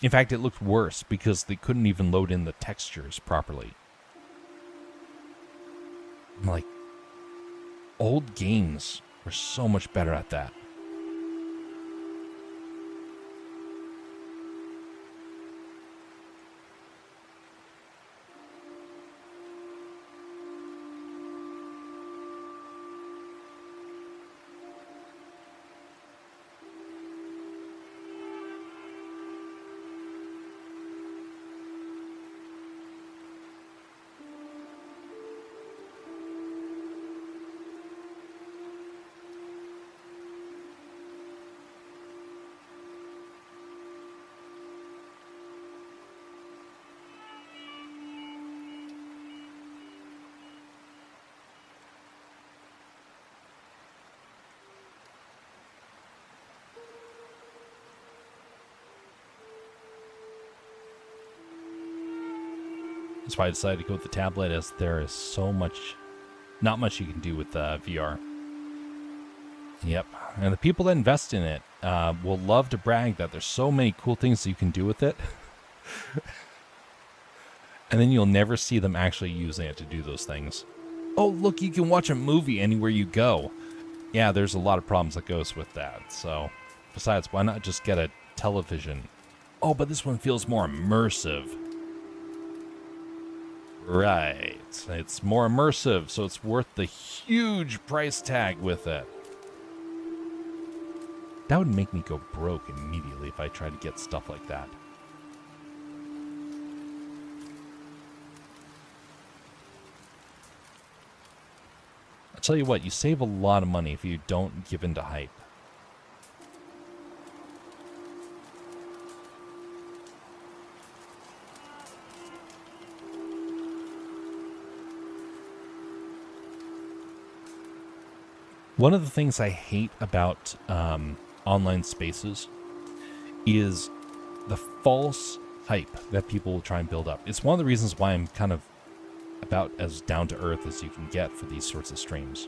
In fact, it looked worse because they couldn't even load in the textures properly. Like, old games were so much better at that. That's why I decided to go with the tablet, as there is so much, not much you can do with VR. Yep, and the people that invest in it will love to brag that there's so many cool things that you can do with it. And then you'll never see them actually using it to do those things. Oh, look, you can watch a movie anywhere you go. Yeah, there's a lot of problems that goes with that. So, besides, why not just get a television? Oh, but this one feels more immersive. Right. It's more immersive, so it's worth the huge price tag with it. That would make me go broke immediately if I tried to get stuff like that. I'll tell you what, you save a lot of money if you don't give in to hype. One of the things I hate about online spaces is the false hype that people will try and build up. It's one of the reasons why I'm kind of about as down to earth as you can get for these sorts of streams.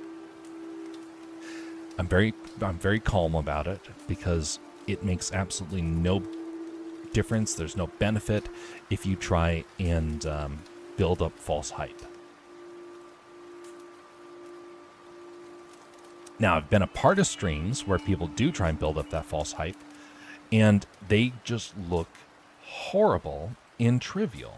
I'm very calm about it, because it makes absolutely no difference. There's no benefit if you try and build up false hype. Now, I've been a part of streams where people do try and build up that false hype, and they just look horrible and trivial.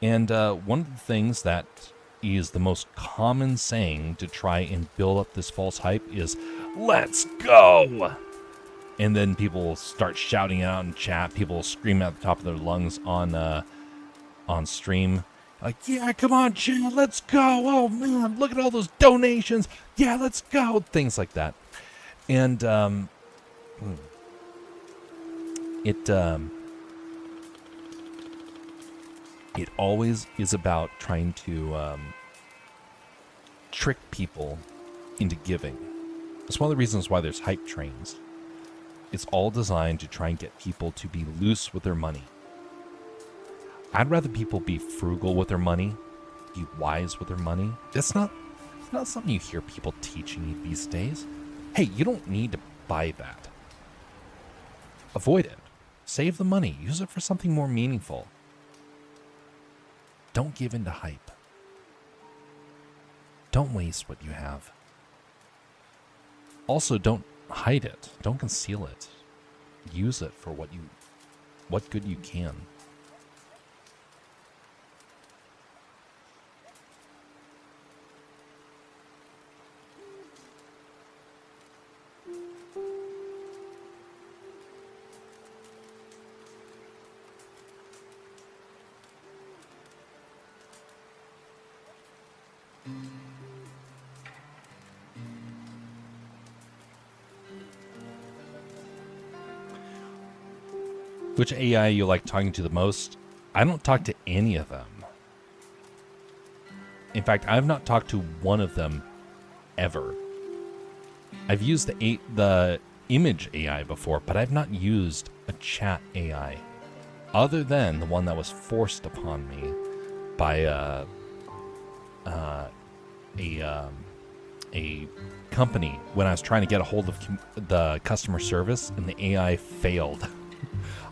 And one of the things that is the most common saying to try and build up this false hype is, "Let's go!" And then people will start shouting out in chat. People will scream at the top of their lungs on stream. Like, yeah, come on, chat, let's go. Oh, man, look at all those donations. Yeah, let's go. Things like that. And it always is about trying to trick people into giving. It's one of the reasons why there's hype trains. It's all designed to try and get people to be loose with their money. I'd rather people be frugal with their money, be wise with their money. It's not something you hear people teaching you these days. Hey, you don't need to buy that. Avoid it. Save the money. Use it for something more meaningful. Don't give in to hype. Don't waste what you have. Also, don't hide it. Don't conceal it. Use it for what good you can. Which AI you like talking to the most? I don't talk to any of them. In fact, I've not talked to one of them ever. I've used the image AI before, but I've not used a chat AI, other than the one that was forced upon me by a company when I was trying to get a hold of the customer service, and the AI failed.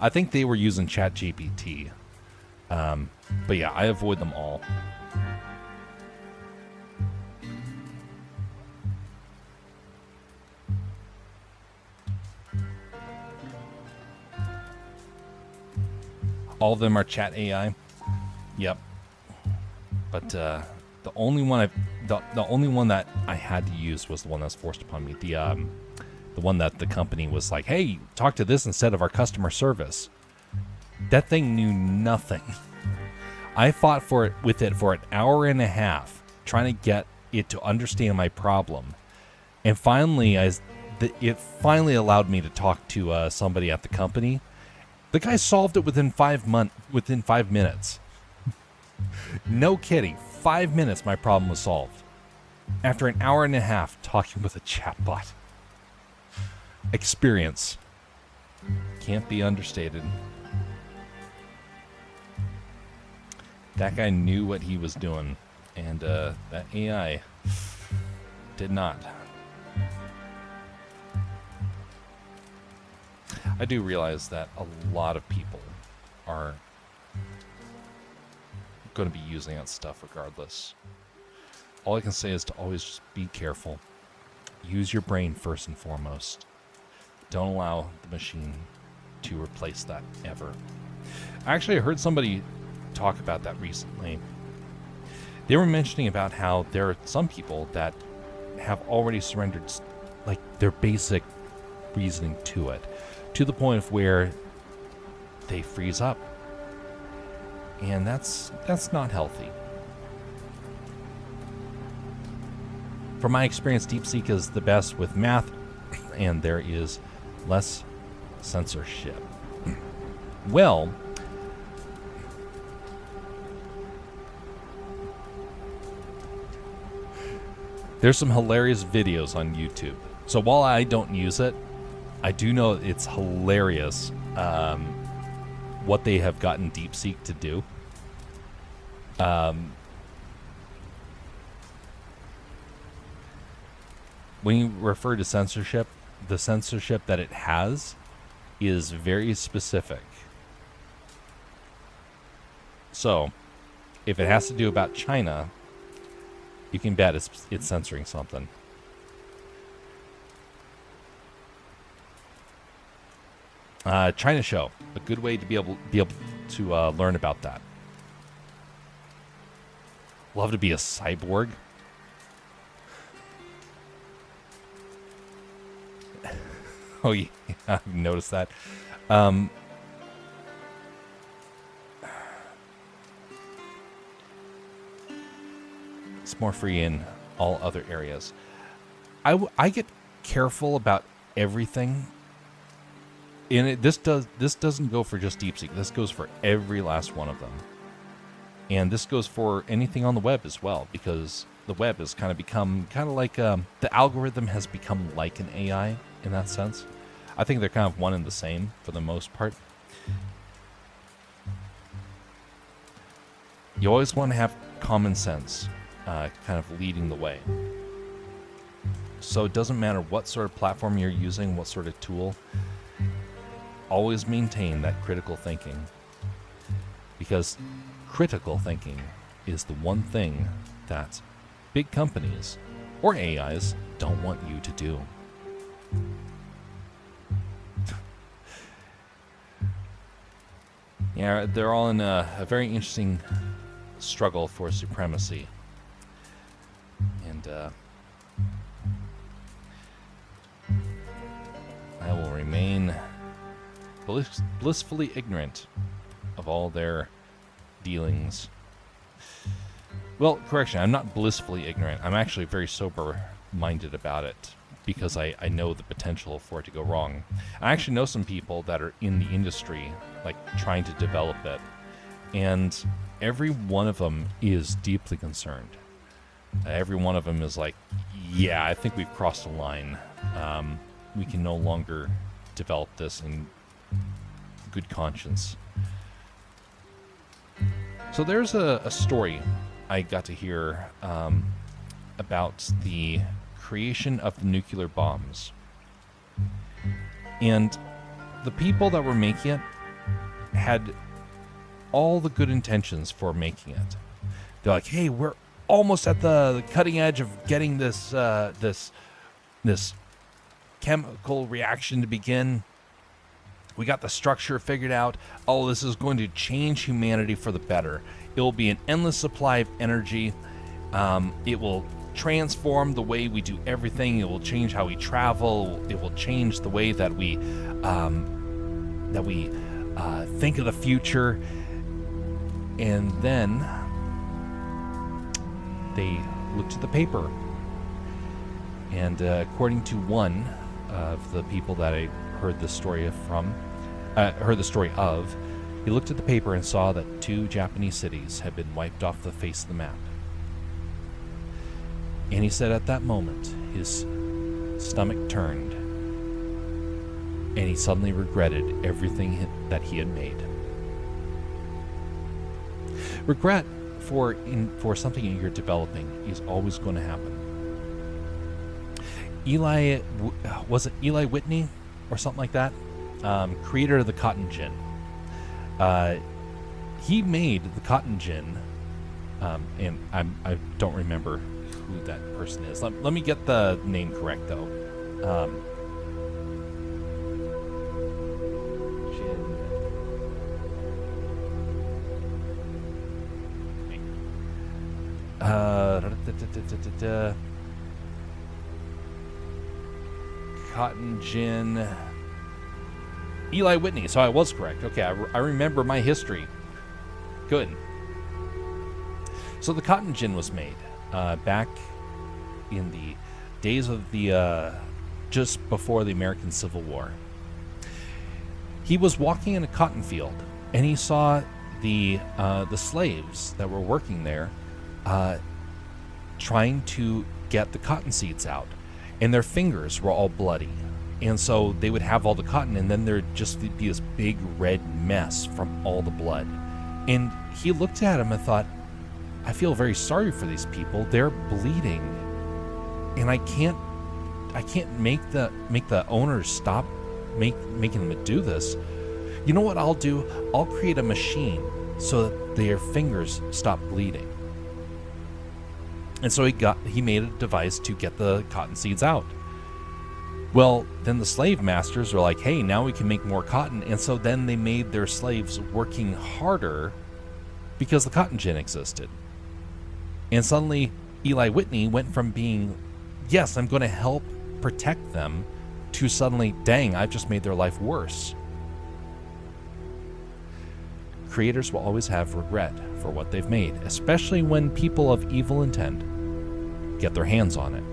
I think they were using ChatGPT. But yeah, I avoid them all. All of them are chat AI. Yep. But the only one the only one that I had to use was the one that was forced upon me. The one that the company was like, "Hey, talk to this instead of our customer service." That thing knew nothing. I fought with it for an hour and a half, trying to get it to understand my problem. And finally, it finally allowed me to talk to somebody at the company. The guy solved it within 5 minutes. No kidding. 5 minutes, my problem was solved. After an hour and a half talking with a chatbot. Experience can't be understated. That guy knew what he was doing, and that AI did not. I do realize that a lot of people are going to be using that stuff regardless. All I can say is to always just be careful. Use your brain first and foremost. Don't allow the machine to replace that ever. Actually, I heard somebody talk about that recently. They were mentioning about how there are some people that have already surrendered like their basic reasoning to it, to the point of where they freeze up. And that's not healthy. From my experience, DeepSeek is the best with math, and there is less censorship. Well, there's some hilarious videos on YouTube. So while I don't use it, I do know it's hilarious what they have gotten DeepSeek to do. When you refer to censorship, the censorship that it has is very specific. So, if it has to do about China, you can bet it's censoring something. China Show, a good way to be able to learn about that. Love to be a cyborg. Oh yeah, I've noticed that. It's more free in all other areas. I get careful about everything. And this doesn't go for just DeepSeek. This goes for every last one of them. And this goes for anything on the web as well, because the web has kind of become like the algorithm has become like an AI in that sense. I think they're kind of one and the same for the most part. You always want to have common sense kind of leading the way. So it doesn't matter what sort of platform you're using, what sort of tool, always maintain that critical thinking. Because critical thinking is the one thing that big companies or AIs don't want you to do. Yeah, they're all in a very interesting struggle for supremacy. And I will remain blissfully ignorant of all their dealings. Well, correction, I'm not blissfully ignorant. I'm actually very sober-minded about it because I know the potential for it to go wrong. I actually know some people that are in the industry, like trying to develop it, and every one of them is deeply concerned. Every one of them is like, yeah, I think we've crossed a line. We can no longer develop this in good conscience. So there's a story I got to hear about the creation of the nuclear bombs. And the people that were making it had all the good intentions for making it. They're like, hey, we're almost at the cutting edge of getting this chemical reaction to begin. We got the structure figured out. Oh, this is going to change humanity for the better. It will be an endless supply of energy. It will transform the way we do everything. It will change how we travel. It will change the way that we think of the future. And then they looked at the paper. And according to one of the people that I heard the story of, he looked at the paper and saw that 2 Japanese cities had been wiped off the face of the map. And he said at that moment, his stomach turned, and he suddenly regretted everything that he had made. Regret for something you're developing is always going to happen. Was it Eli Whitney or something like that? Creator of the cotton gin. He made the cotton gin, and I don't remember who that person is. Let me get the name correct though. Cotton gin. Eli Whitney, so I was correct. Okay, I remember my history. Good. So the cotton gin was made back in the days of the just before the American Civil War. He was walking in a cotton field, and he saw the slaves that were working there trying to get the cotton seeds out, and their fingers were all bloody. And so they would have all the cotton, and then there'd just be this big red mess from all the blood. And he looked at him and thought, I feel very sorry for these people. They're bleeding, and I can't make the owners stop making them do this. You know what I'll do? I'll create a machine so that their fingers stop bleeding. And so he made a device to get the cotton seeds out. Well, then the slave masters are like, hey, now we can make more cotton. And so then they made their slaves working harder because the cotton gin existed. And suddenly Eli Whitney went from being, yes, I'm going to help protect them, to suddenly, dang, I've just made their life worse. Creators will always have regret for what they've made, especially when people of evil intent get their hands on it.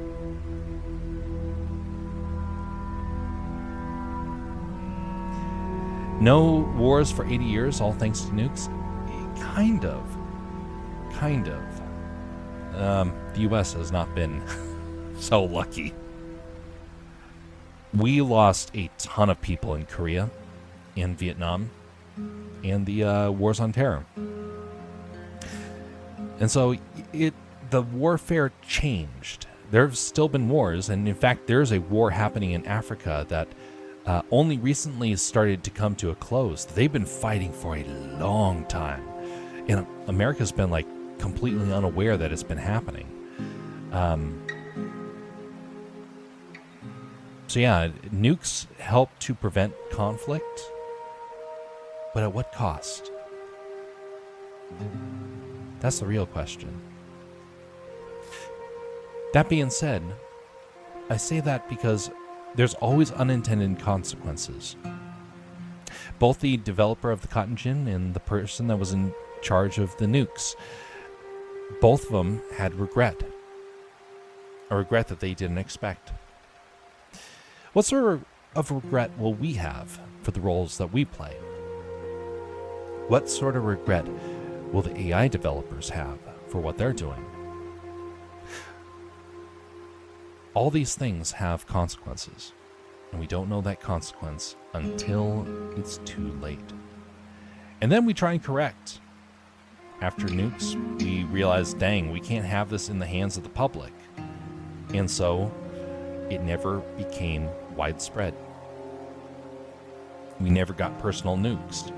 No wars for 80 years, all thanks to nukes? Kind of. The US has not been so lucky. We lost a ton of people in Korea, in Vietnam, and the wars on terror. And so the warfare changed. There have still been wars, and in fact, there's a war happening in Africa that only recently started to come to a close. They've been fighting for a long time, and America's been like completely unaware that it's been happening. So yeah, nukes help to prevent conflict, but at what cost? That's the real question. That being said, I say that because there's always unintended consequences. Both the developer of the cotton gin and the person that was in charge of the nukes, both of them had regret. A regret that they didn't expect. What sort of regret will we have for the roles that we play? What sort of regret will the AI developers have for what they're doing? All these things have consequences, and we don't know that consequence until it's too late. And then we try and correct. After nukes, we realize, dang, we can't have this in the hands of the public. And so it never became widespread. We never got personal nukes.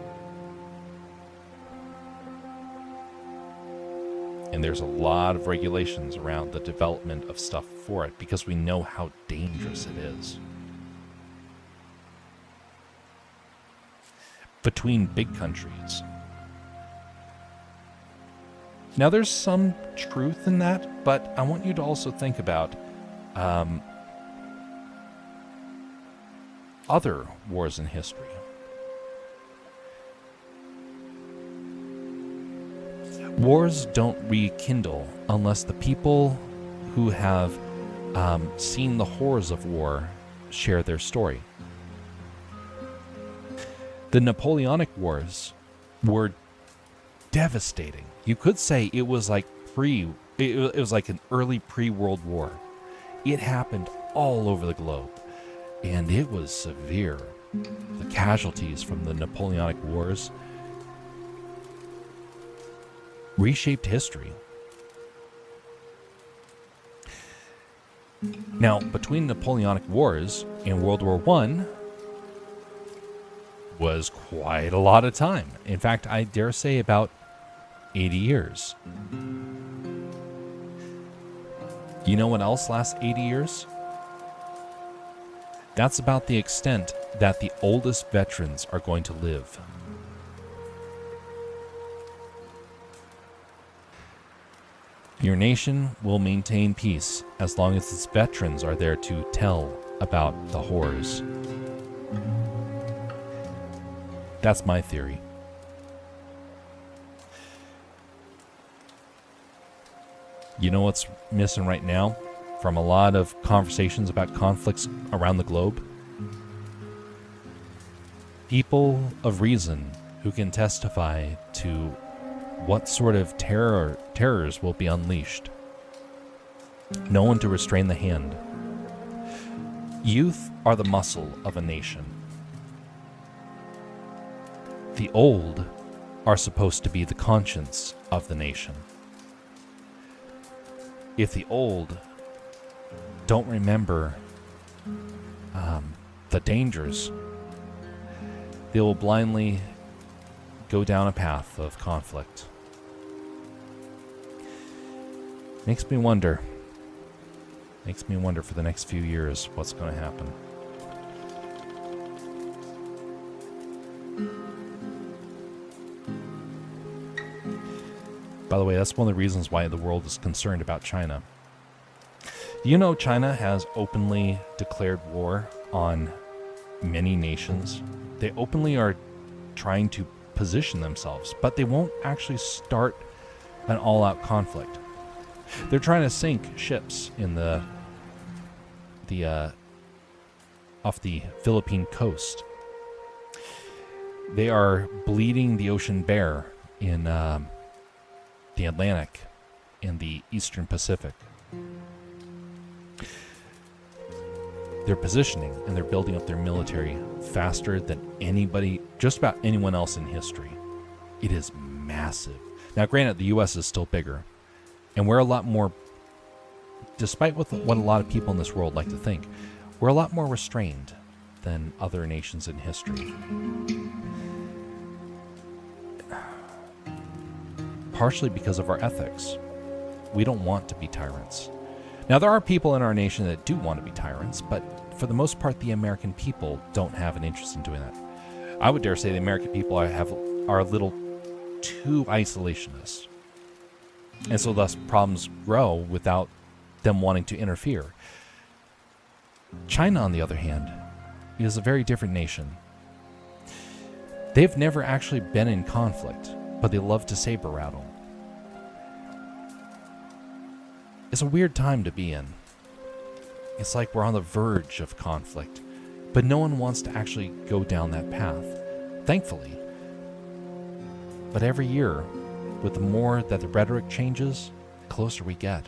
And there's a lot of regulations around the development of stuff for it because we know how dangerous it is. Between big countries. Now there's some truth in that, but I want you to also think about other wars in history. Wars don't rekindle unless the people who have seen the horrors of war share their story. The Napoleonic Wars were devastating. You could say it was like it was like an early pre-World War. It happened all over the globe, and it was severe. The casualties from the Napoleonic Wars reshaped history. Now, between Napoleonic Wars and World War I was quite a lot of time. In fact, I dare say about 80 years. You know what else lasts 80 years? That's about the extent that the oldest veterans are going to live. Your nation will maintain peace as long as its veterans are there to tell about the horrors. That's my theory. You know what's missing right now from a lot of conversations about conflicts around the globe? People of reason who can testify to what sort of terrors will be unleashed. No one to restrain the hand. Youth are the muscle of a nation. The old are supposed to be the conscience of the nation. If the old don't remember the dangers, they will blindly go down a path of conflict. Makes me wonder for the next few years what's going to happen. By the way, that's one of the reasons why the world is concerned about China. You know, China has openly declared war on many nations. They openly are trying to position themselves, but they won't actually start an all-out conflict. They're trying to sink ships in the off the Philippine coast. They are bleeding the ocean bare in the Atlantic and the Eastern Pacific. They're positioning and they're building up their military faster than anybody, just about anyone else in history. It is massive. Now, granted, the U.S. is still bigger, and we're a lot more, despite what a lot of people in this world like to think, we're a lot more restrained than other nations in history. Partially because of our ethics. We don't want to be tyrants. Now, there are people in our nation that do want to be tyrants, but for the most part, the American people don't have an interest in doing that. I would dare say the American people are a little too isolationist. And so thus problems grow without them wanting to interfere. China, on the other hand, is a very different nation. They've never actually been in conflict, but they love to saber rattle. It's a weird time to be in. It's like we're on the verge of conflict, but no one wants to actually go down that path, thankfully. But every year, with the more that the rhetoric changes, the closer we get.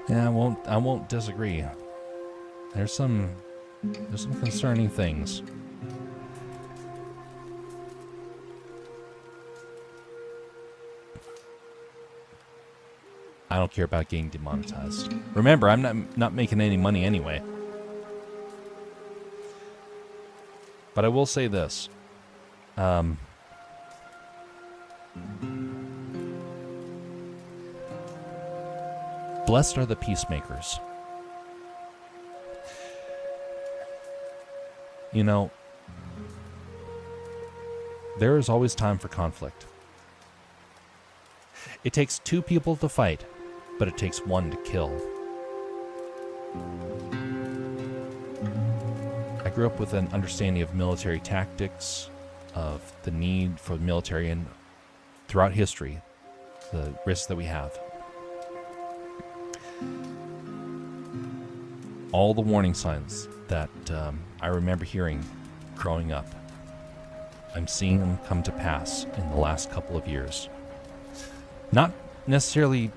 Yeah, I won't disagree. There's some concerning things. I don't care about getting demonetized. Remember, I'm not making any money anyway. But I will say this. Blessed are the peacemakers. You know, there is always time for conflict. It takes two people to fight, but it takes one to kill. I grew up with an understanding of military tactics, of the need for the military, and throughout history, the risks that we have. All the warning signs that I remember hearing growing up, I'm seeing them come to pass in the last couple of years. Not necessarily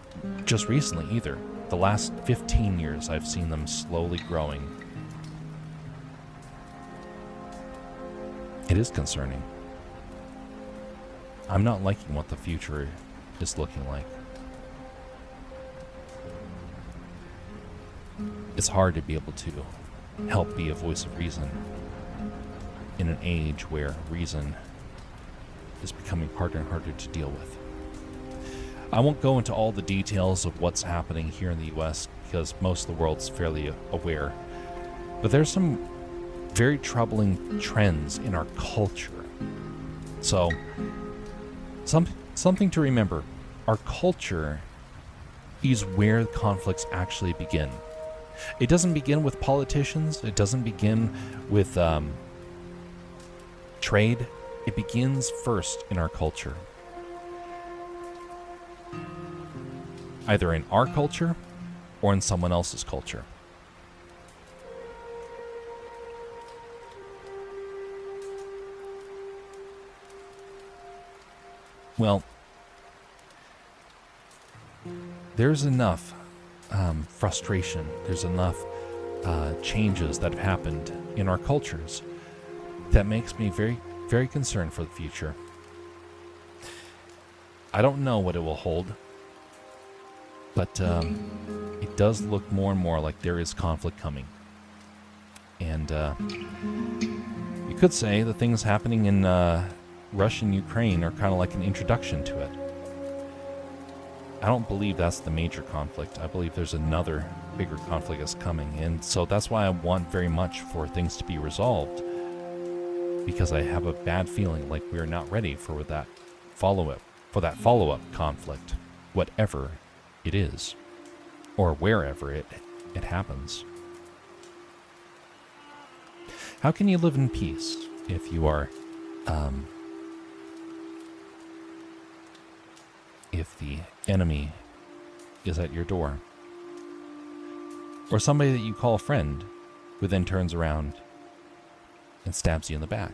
just recently either. The last 15 years, I've seen them slowly growing. It is concerning. I'm not liking what the future is looking like. It's hard to be able to help be a voice of reason in an age where reason is becoming harder and harder to deal with. I won't go into all the details of what's happening here in the US because most of the world's fairly aware, but there's some very troubling trends in our culture. So, something to remember, our culture is where conflicts actually begin. It doesn't begin with politicians. It doesn't begin with trade. It begins first in our culture. Either in our culture or in someone else's culture. Well, there's enough frustration, there's enough changes that have happened in our cultures that makes me very, very concerned for the future. I don't know what it will hold, but it does look more and more like there is conflict coming. And you could say the things happening in Russia and Ukraine are kind of like an introduction to it. I don't believe that's the major conflict. I believe there's another bigger conflict that's coming. And so that's why I want very much for things to be resolved. Because I have a bad feeling like we're not ready for that follow-up conflict, whatever it is, or wherever it happens. How can you live in peace if you are, if the enemy is at your door? Or somebody that you call a friend who then turns around and stabs you in the back.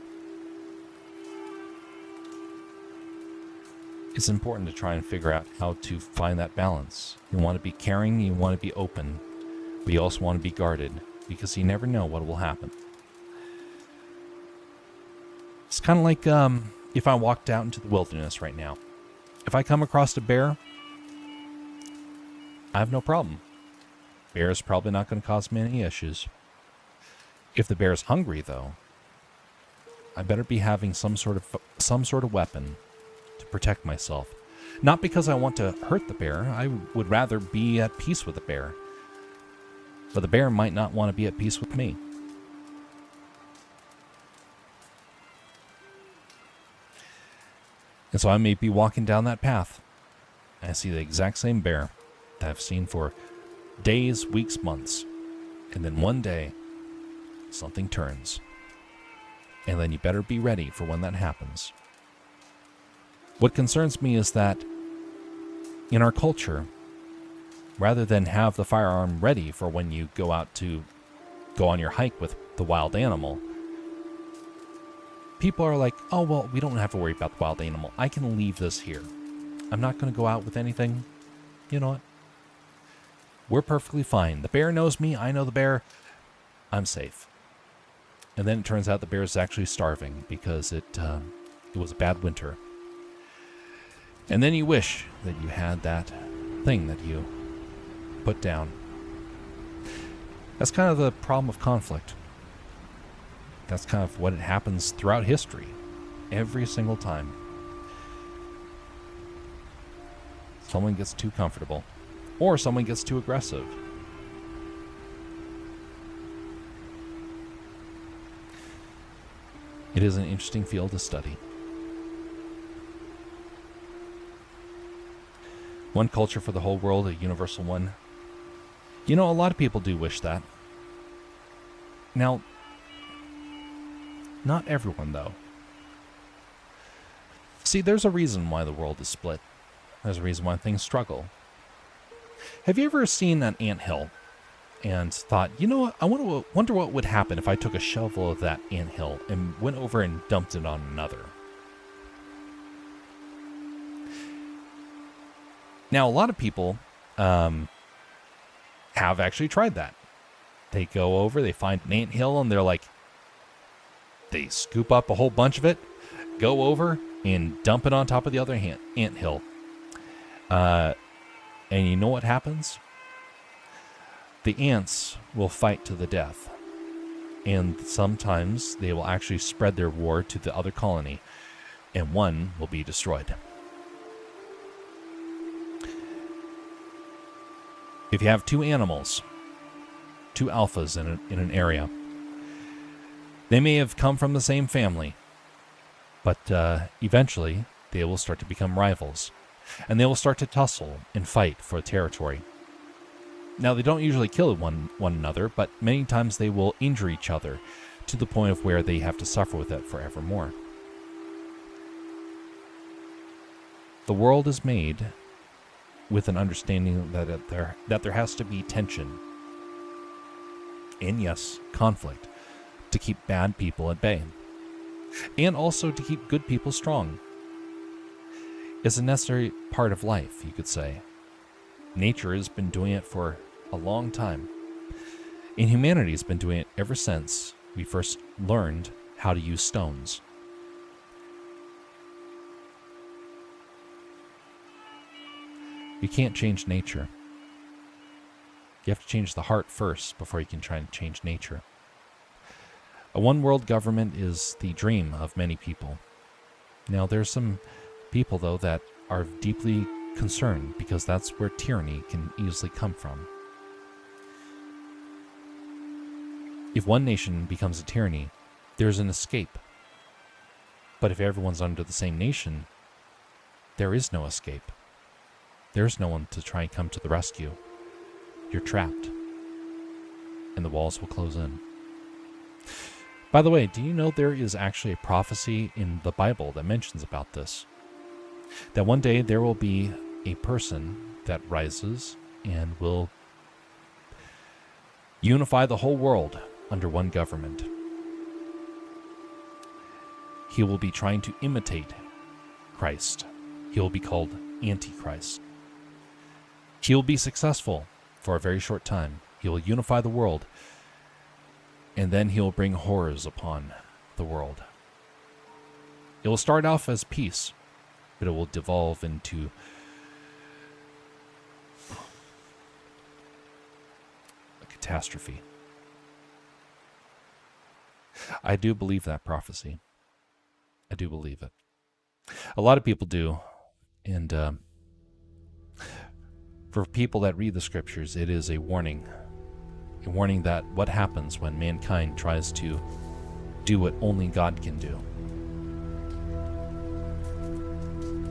It's important to try and figure out how to find that balance. You want to be caring, you want to be open, but you also want to be guarded, because you never know what will happen. It's kind of like if I walked out into the wilderness right now. If I come across a bear, I have no problem. Bear is probably not going to cause me any issues. If the bear is hungry, though, I better be having some sort of weapon to protect myself. Not because I want to hurt the bear. I would rather be at peace with the bear. But the bear might not want to be at peace with me. And so I may be walking down that path, and I see the exact same bear that I've seen for days, weeks, months. And then one day, something turns. And then you better be ready for when that happens. What concerns me is that in our culture, rather than have the firearm ready for when you go out to go on your hike with the wild animal, people are like, oh, well, we don't have to worry about the wild animal. I can leave this here. I'm not going to go out with anything. You know what? We're perfectly fine. The bear knows me. I know the bear. I'm safe. And then it turns out the bear is actually starving because it was a bad winter. And then you wish that you had that thing that you put down. That's kind of the problem of conflict. That's kind of what it happens throughout history. Every single time. Someone gets too comfortable. Or someone gets too aggressive. It is an interesting field to study. One culture for the whole world, a universal one. You know, a lot of people do wish that. Now, not everyone, though. See, there's a reason why the world is split. There's a reason why things struggle. Have you ever seen an anthill and thought, you know what, I wonder what would happen if I took a shovel of that anthill and went over and dumped it on another? Now, a lot of people have actually tried that. They go over, they find an anthill, and they're like, they scoop up a whole bunch of it, go over, and dump it on top of the other anthill. And you know what happens? The ants will fight to the death. And sometimes they will actually spread their war to the other colony, and one will be destroyed. If you have two animals, two alphas in an area, they may have come from the same family, but eventually they will start to become rivals, and they will start to tussle and fight for territory. Now, they don't usually kill one another, but many times they will injure each other to the point of where they have to suffer with it forevermore. The world is made with an understanding that there has to be tension and, yes, conflict to keep bad people at bay, and also to keep good people strong. It's a necessary part of life, you could say. Nature has been doing it for a long time, and humanity has been doing it ever since we first learned how to use stones. You can't change nature. You have to change the heart first before you can try and change nature. A one-world government is the dream of many people. Now, there's some people, though, that are deeply concerned because that's where tyranny can easily come from. If one nation becomes a tyranny, there's an escape. But if everyone's under the same nation, there is no escape. There's no one to try and come to the rescue. You're trapped, and the walls will close in. By the way, do you know there is actually a prophecy in the Bible that mentions about this? That one day there will be a person that rises and will unify the whole world under one government. He will be trying to imitate Christ. He will be called Antichrist. He will be successful for a very short time. He will unify the world, and then he will bring horrors upon the world. It will start off as peace, but it will devolve into a catastrophe. I do believe that prophecy. I do believe it. A lot of people do, and for people that read the scriptures, it is a warning that what happens when mankind tries to do what only God can do.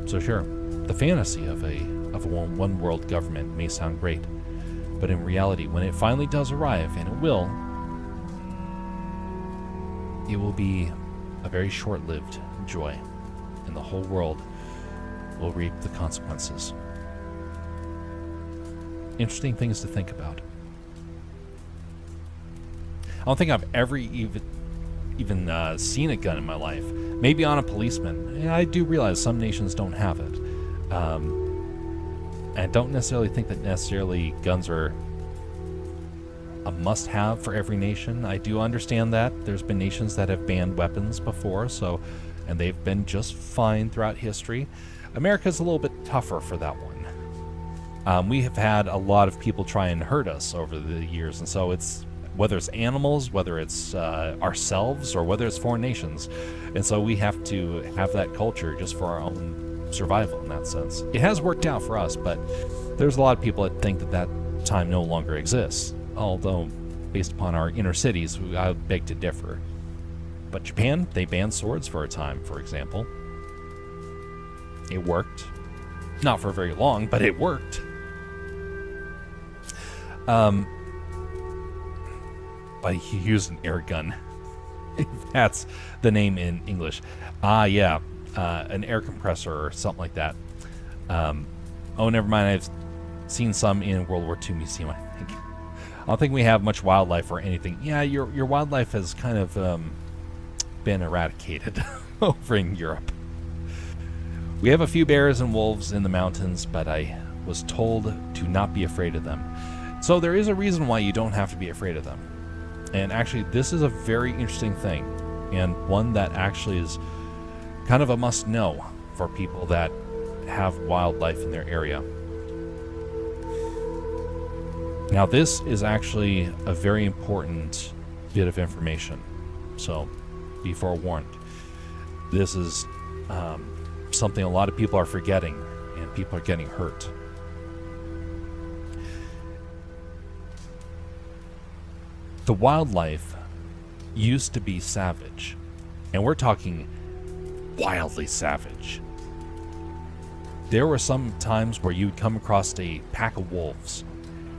So sure, the fantasy of a one world government may sound great, but in reality, when it finally does arrive, and it will be a very short-lived joy, and the whole world will reap the consequences. Interesting things to think about. I don't think I've ever even seen a gun in my life. Maybe on a policeman. I do realize some nations don't have it. And I don't necessarily think that necessarily guns are a must-have for every nation. I do understand that. There's been nations that have banned weapons before, and they've been just fine throughout history. America's a little bit tougher for that one. We have had a lot of people try and hurt us over the years, and so it's whether it's animals, whether it's ourselves, or whether it's foreign nations. And so we have to have that culture just for our own survival in that sense. It has worked out for us, but there's a lot of people that think that time no longer exists. Although, based upon our inner cities, I beg to differ. But Japan, they banned swords for a time, for example. It worked. Not for very long, but it worked. But he used an air gun. That's the name in English. Yeah. An air compressor or something like that. Oh, never mind. I've seen some in World War II Museum, I think. I don't think we have much wildlife or anything. Yeah, your wildlife has kind of been eradicated over in Europe. We have a few bears and wolves in the mountains, but I was told to not be afraid of them. So there is a reason why you don't have to be afraid of them. And actually, this is a very interesting thing, and one that actually is kind of a must-know for people that have wildlife in their area. Now, this is actually a very important bit of information, so be forewarned. This is something a lot of people are forgetting, and people are getting hurt. The wildlife used to be savage, and we're talking wildly savage. There were some times where you'd come across a pack of wolves,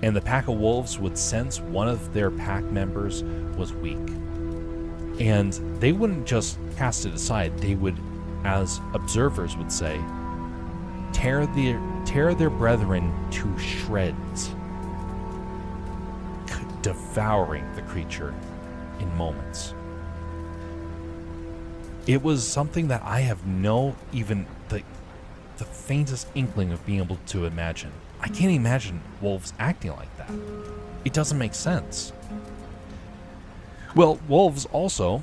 and the pack of wolves would sense one of their pack members was weak, and they wouldn't just cast it aside. They would, as observers would say, tear their brethren to shreds, devouring the creature in moments. It was something that I have no even the faintest inkling of being able to imagine. I can't imagine wolves acting like that. It doesn't make sense. Well, wolves also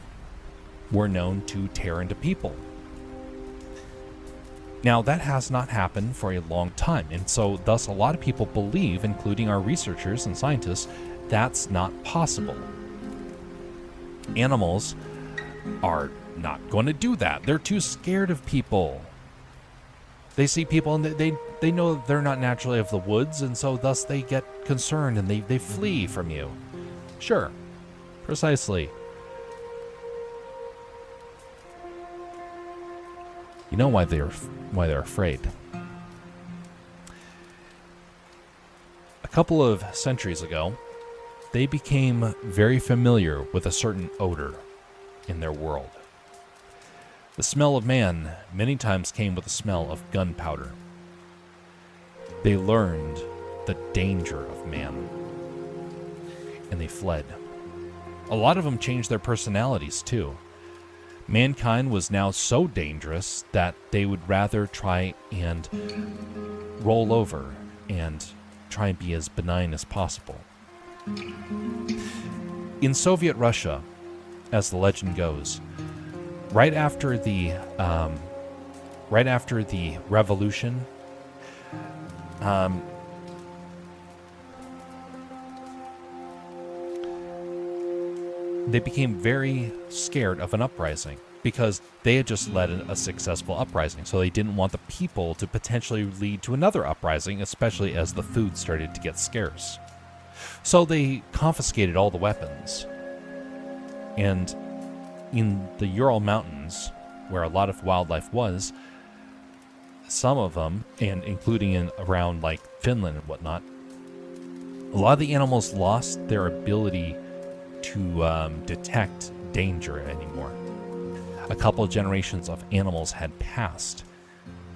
were known to tear into people. Now, that has not happened for a long time, and so thus a lot of people believe, including our researchers and scientists, that's not possible. Animals are not going to do that. They're too scared of people. They see people and they know they're not naturally of the woods, and so thus they get concerned and they flee from you. Sure, precisely. You know why they're afraid. A couple of centuries ago, they became very familiar with a certain odor in their world. The smell of man many times came with the smell of gunpowder. They learned the danger of man, and they fled. A lot of them changed their personalities too. Mankind was now so dangerous that they would rather try and roll over and try and be as benign as possible. In Soviet Russia, as the legend goes, right after the revolution, they became very scared of an uprising because they had just led a successful uprising. So they didn't want the people to potentially lead to another uprising, especially as the food started to get scarce. So they confiscated all the weapons. And in the Ural Mountains, where a lot of wildlife was, some of them, and including in around like Finland and whatnot, a lot of the animals lost their ability to detect danger anymore. A couple of generations of animals had passed.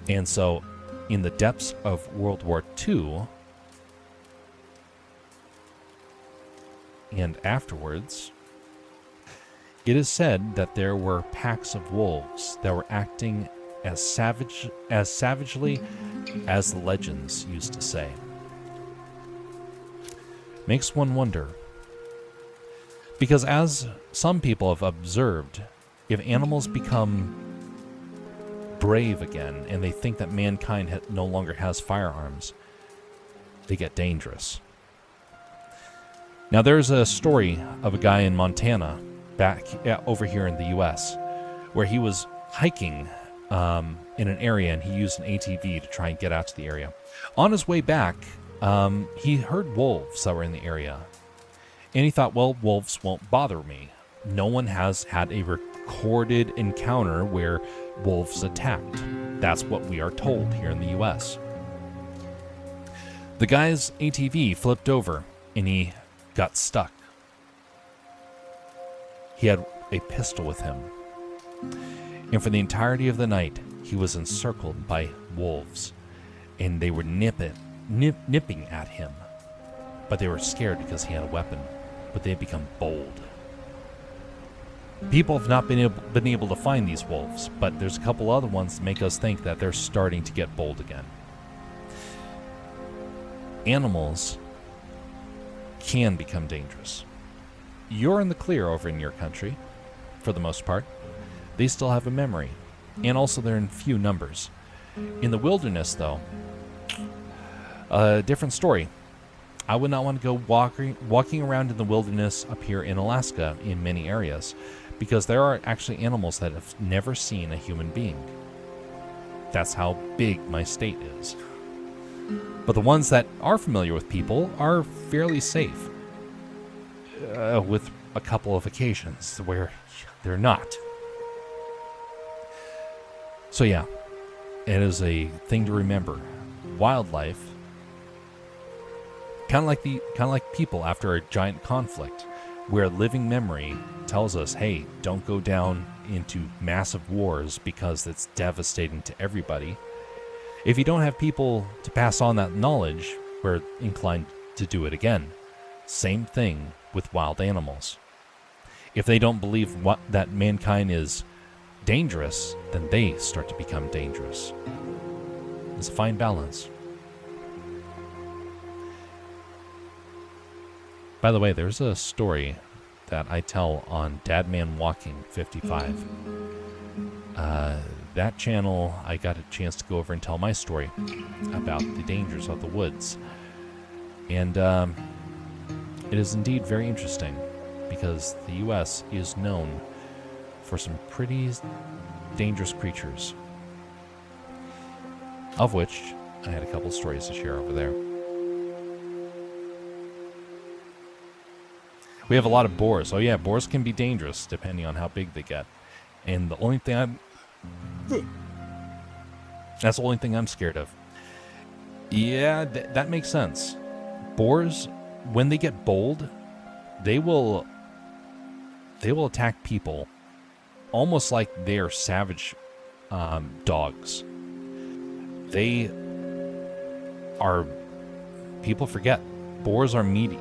And so in the depths of World War II and afterwards, it is said that there were packs of wolves that were acting as savagely as the legends used to say. Makes one wonder. Because as some people have observed, if animals become brave again and they think that mankind no longer has firearms, they get dangerous. Now there's a story of a guy in Montana back over here in the US where he was hiking in an area and he used an ATV to try and get out to the area. On his way back, he heard wolves that were in the area. And he thought, well, wolves won't bother me. No one has had a recorded encounter where wolves attacked. That's what we are told here in the US. The guy's ATV flipped over and he got stuck. He had a pistol with him. And for the entirety of the night, he was encircled by wolves. And they were nipping at him. But they were scared because he had a weapon. But they had become bold. People have not been able to find these wolves, but there's a couple other ones that make us think that they're starting to get bold again. Animals can become dangerous. You're in the clear over in your country, for the most part. They still have a memory, and also they're in few numbers. In the wilderness, though, a different story. I would not want to go walking around in the wilderness up here in Alaska in many areas, because there are actually animals that have never seen a human being. That's how big my state is. But the ones that are familiar with people are fairly safe, with a couple of occasions where they're not. So yeah, it is a thing to remember. Wildlife, kind of like people after a giant conflict, where living memory tells us, hey, don't go down into massive wars because it's devastating to everybody. If you don't have people to pass on that knowledge, we're inclined to do it again. Same thing with wild animals. If they don't believe that mankind is dangerous, then they start to become dangerous. It's a fine balance. By the way, there's a story that I tell on Dadman Walking 55. That channel, I got a chance to go over and tell my story about the dangers of the woods. And it is indeed very interesting because the U.S. is known for some pretty dangerous creatures, of which I had a couple stories to share over there. We have a lot of boars. Oh yeah, boars can be dangerous depending on how big they get. And the only thing that's the only thing I'm scared of. Yeah, that makes sense. Boars, when they get bold, they will attack people almost like they're savage dogs. They are, people forget, boars are meat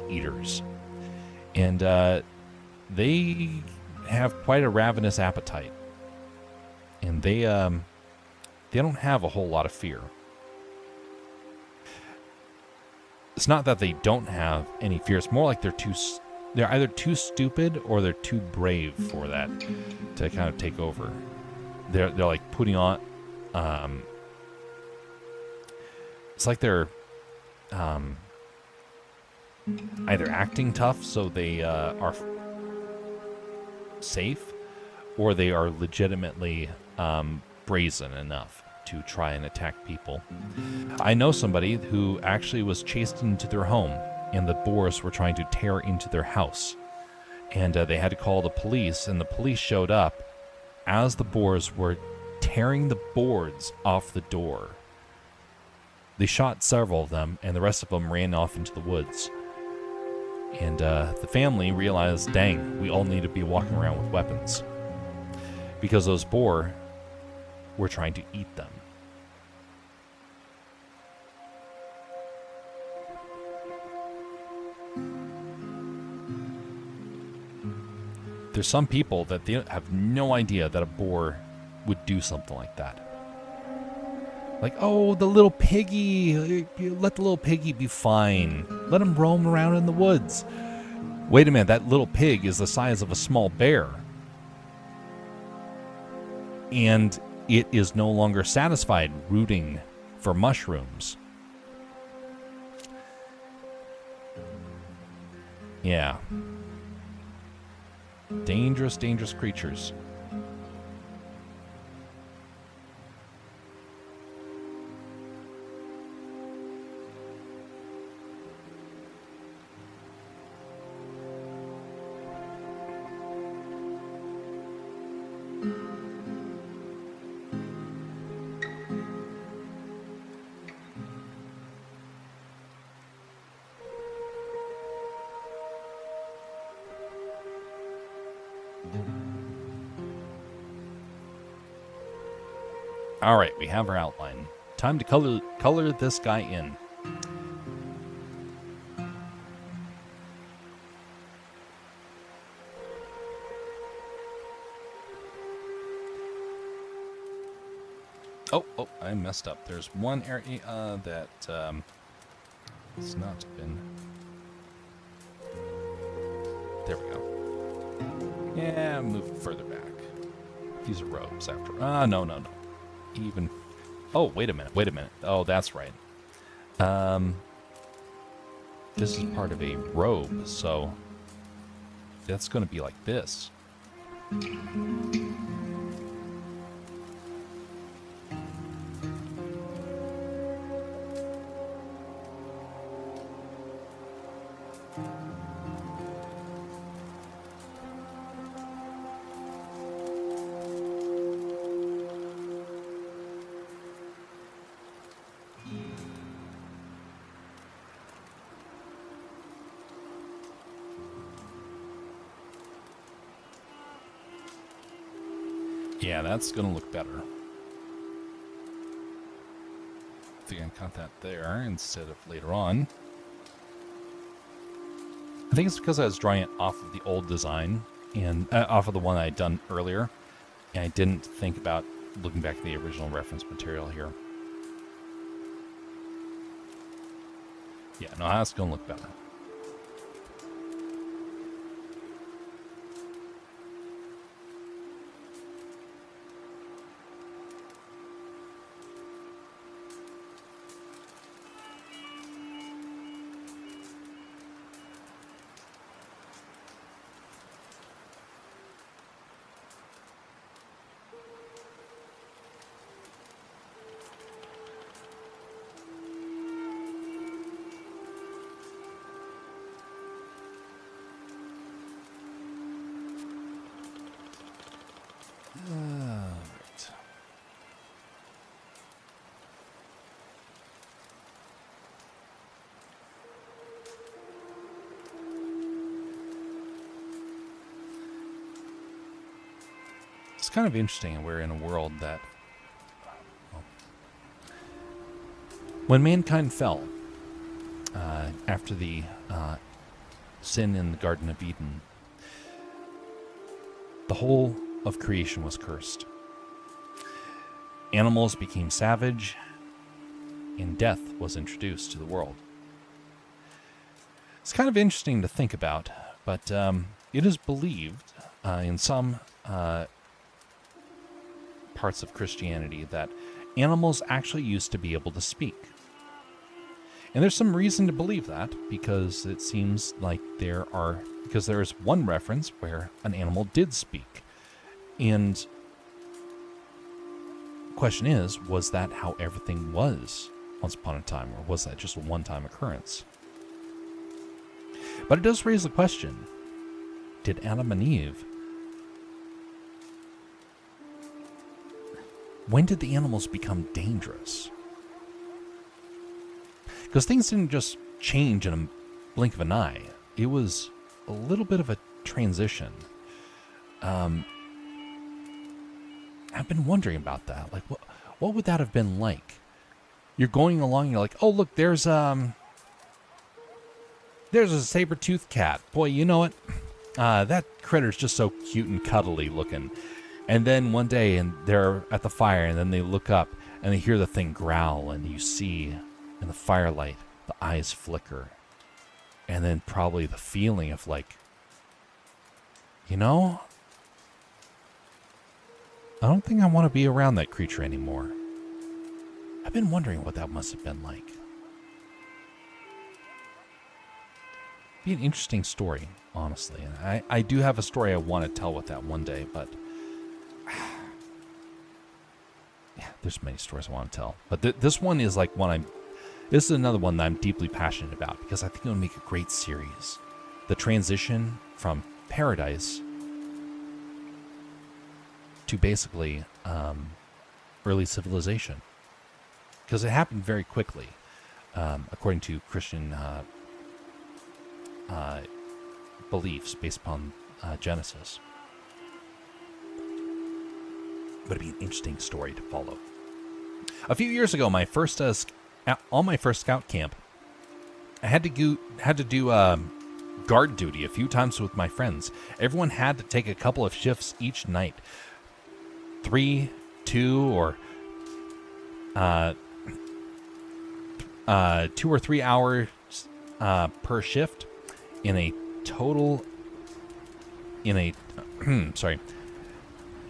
eaters. And they have quite a ravenous appetite. And they don't have a whole lot of fear. It's not that they don't have any fear. It's more like they're either too stupid or they're too brave for that to kind of take over. They're like putting on. It's like they're either acting tough so they are safe, or they are legitimately brazen enough to try and attack people. I know somebody who actually was chased into their home, and the boars were trying to tear into their house. And they had to call the police, and the police showed up as the boars were tearing the boards off the door. They shot several of them, and the rest of them ran off into the woods. And the family realized, dang, we all need to be walking around with weapons. Because those boar were trying to eat them. There's some people that they have no idea that a boar would do something like that. Like, oh, the little piggy, let the little piggy be fine. Let him roam around in the woods. Wait a minute, that little pig is the size of a small bear. And it is no longer satisfied rooting for mushrooms. Yeah. Dangerous, dangerous creatures. All right, we have our outline. Time to color this guy in. Oh, I messed up. There's one area that has not been. There we go. Yeah, move further back. These are robes after. No. Even. Oh, wait a minute. Oh, that's right. This is part of a robe, so that's going to be like this. Yeah, that's going to look better. I think I cut that there instead of later on. I think it's because I was drawing it off of the old design and off of the one I had done earlier, and I didn't think about looking back at the original reference material here. Yeah, no, that's going to look better. Right. It's kind of interesting. We're in a world that, well, when mankind fell, after the sin in the Garden of Eden, the whole of creation was cursed. Animals became savage, and death was introduced to the world. It's kind of interesting to think about, but it is believed in some parts of Christianity that animals actually used to be able to speak. And there's some reason to believe that, because it seems like because there is one reference where an animal did speak. And the question is, was that how everything was once upon a time, or was that just a one-time occurrence? But it does raise the question, did Adam and Eve, when did the animals become dangerous? Because things didn't just change in a blink of an eye. It was a little bit of a transition. I've been wondering about that. Like, what would that have been like? You're going along, and you're like, oh, look, there's a saber-toothed cat. Boy, you know it. That critter's just so cute and cuddly looking. And then one day, and they're at the fire, and then they look up, and they hear the thing growl, and you see in the firelight, the eyes flicker. And then probably the feeling of like, I don't think I want to be around that creature anymore. I've been wondering what that must have been like. Be an interesting story, honestly. And I do have a story I want to tell with that one day, but yeah, there's many stories I want to tell. But this one is like this is another one that I'm deeply passionate about, because I think it would make a great series. The transition from paradise to basically early civilization. Because it happened very quickly, according to Christian beliefs based upon Genesis. But it'd be an interesting story to follow. A few years ago, on my first scout camp, I had to do guard duty a few times with my friends. Everyone had to take a couple of shifts each night. 3, 2, or 2 or 3 hours per shift in a total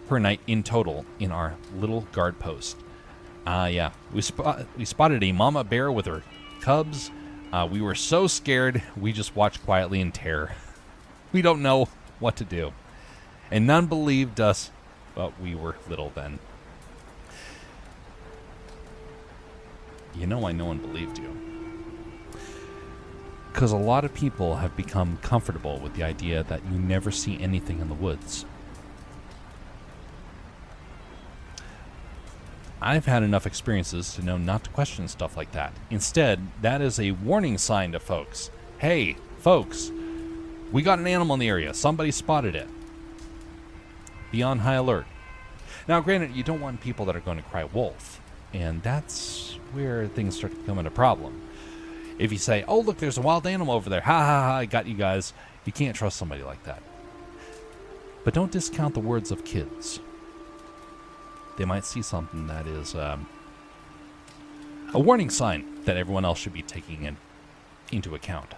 per night in total in our little guard post. Yeah, we spotted a mama bear with her cubs. We were so scared, we just watched quietly in terror. We don't know what to do. And none believed us, but we were little then. You know why no one believed you? Because a lot of people have become comfortable with the idea that you never see anything in the woods. I've had enough experiences to know not to question stuff like that. Instead, that is a warning sign to folks. Hey, folks, we got an animal in the area. Somebody spotted it. Be on high alert. Now, granted, you don't want people that are going to cry wolf, and that's where things start to become a problem. If you say, oh, look, there's a wild animal over there. Ha, ha, ha, I got you guys. You can't trust somebody like that. But don't discount the words of kids. They might see something that is a warning sign that everyone else should be taking into account.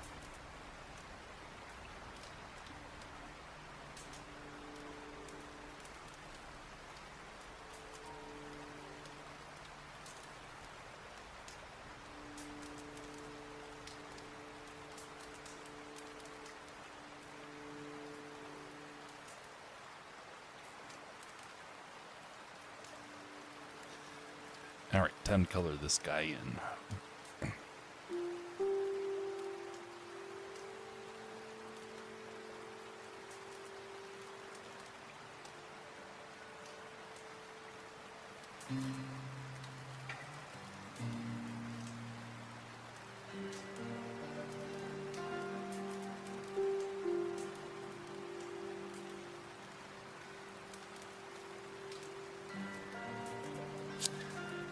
Alright, time to color this guy in.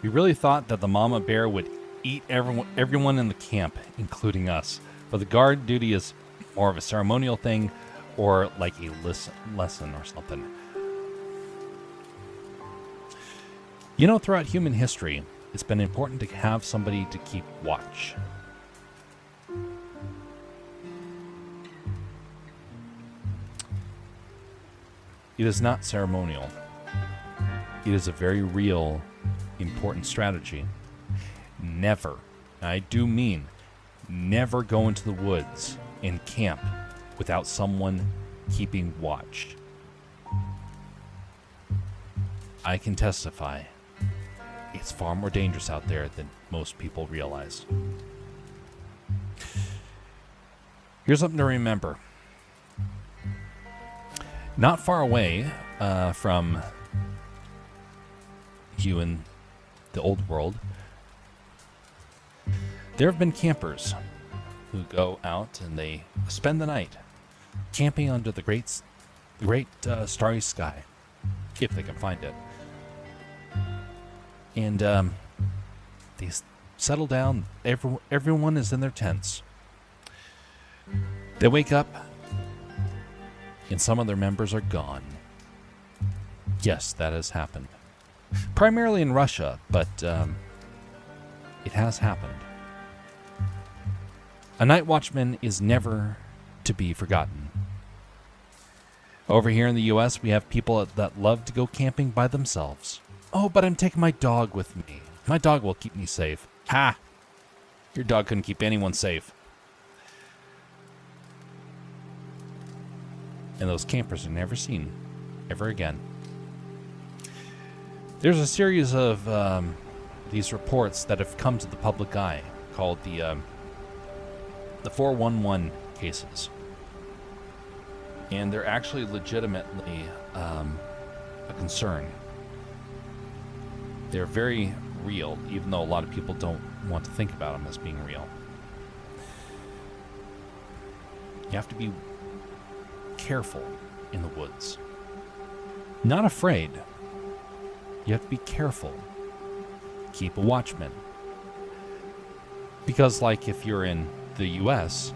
We really thought that the mama bear would eat everyone in the camp, including us. But the guard duty is more of a ceremonial thing or like a lesson or something. You know, throughout human history, it's been important to have somebody to keep watch. It is not ceremonial. It is a very real, important strategy. Never, I do mean never go into the woods and camp without someone keeping watch. I can testify, it's far more dangerous out there than most people realize. Here's something to remember. Not far away from you in the old world, there have been campers who go out and they spend the night camping under the great starry sky, if they can find it. And they settle down. Everyone is in their tents. They wake up, and some of their members are gone. Yes, that has happened. Primarily in Russia, but it has happened. A night watchman is never to be forgotten. Over here in the U.S., we have people that love to go camping by themselves. Oh, but I'm taking my dog with me. My dog will keep me safe. Ha! Your dog couldn't keep anyone safe. And those campers are never seen ever again. There's a series of these reports that have come to the public eye called the 411 cases. And they're actually legitimately a concern. They're very real, even though a lot of people don't want to think about them as being real. You have to be careful in the woods. Not afraid. You have to be careful. Keep a watchman. Because, like, if you're in the U.S.,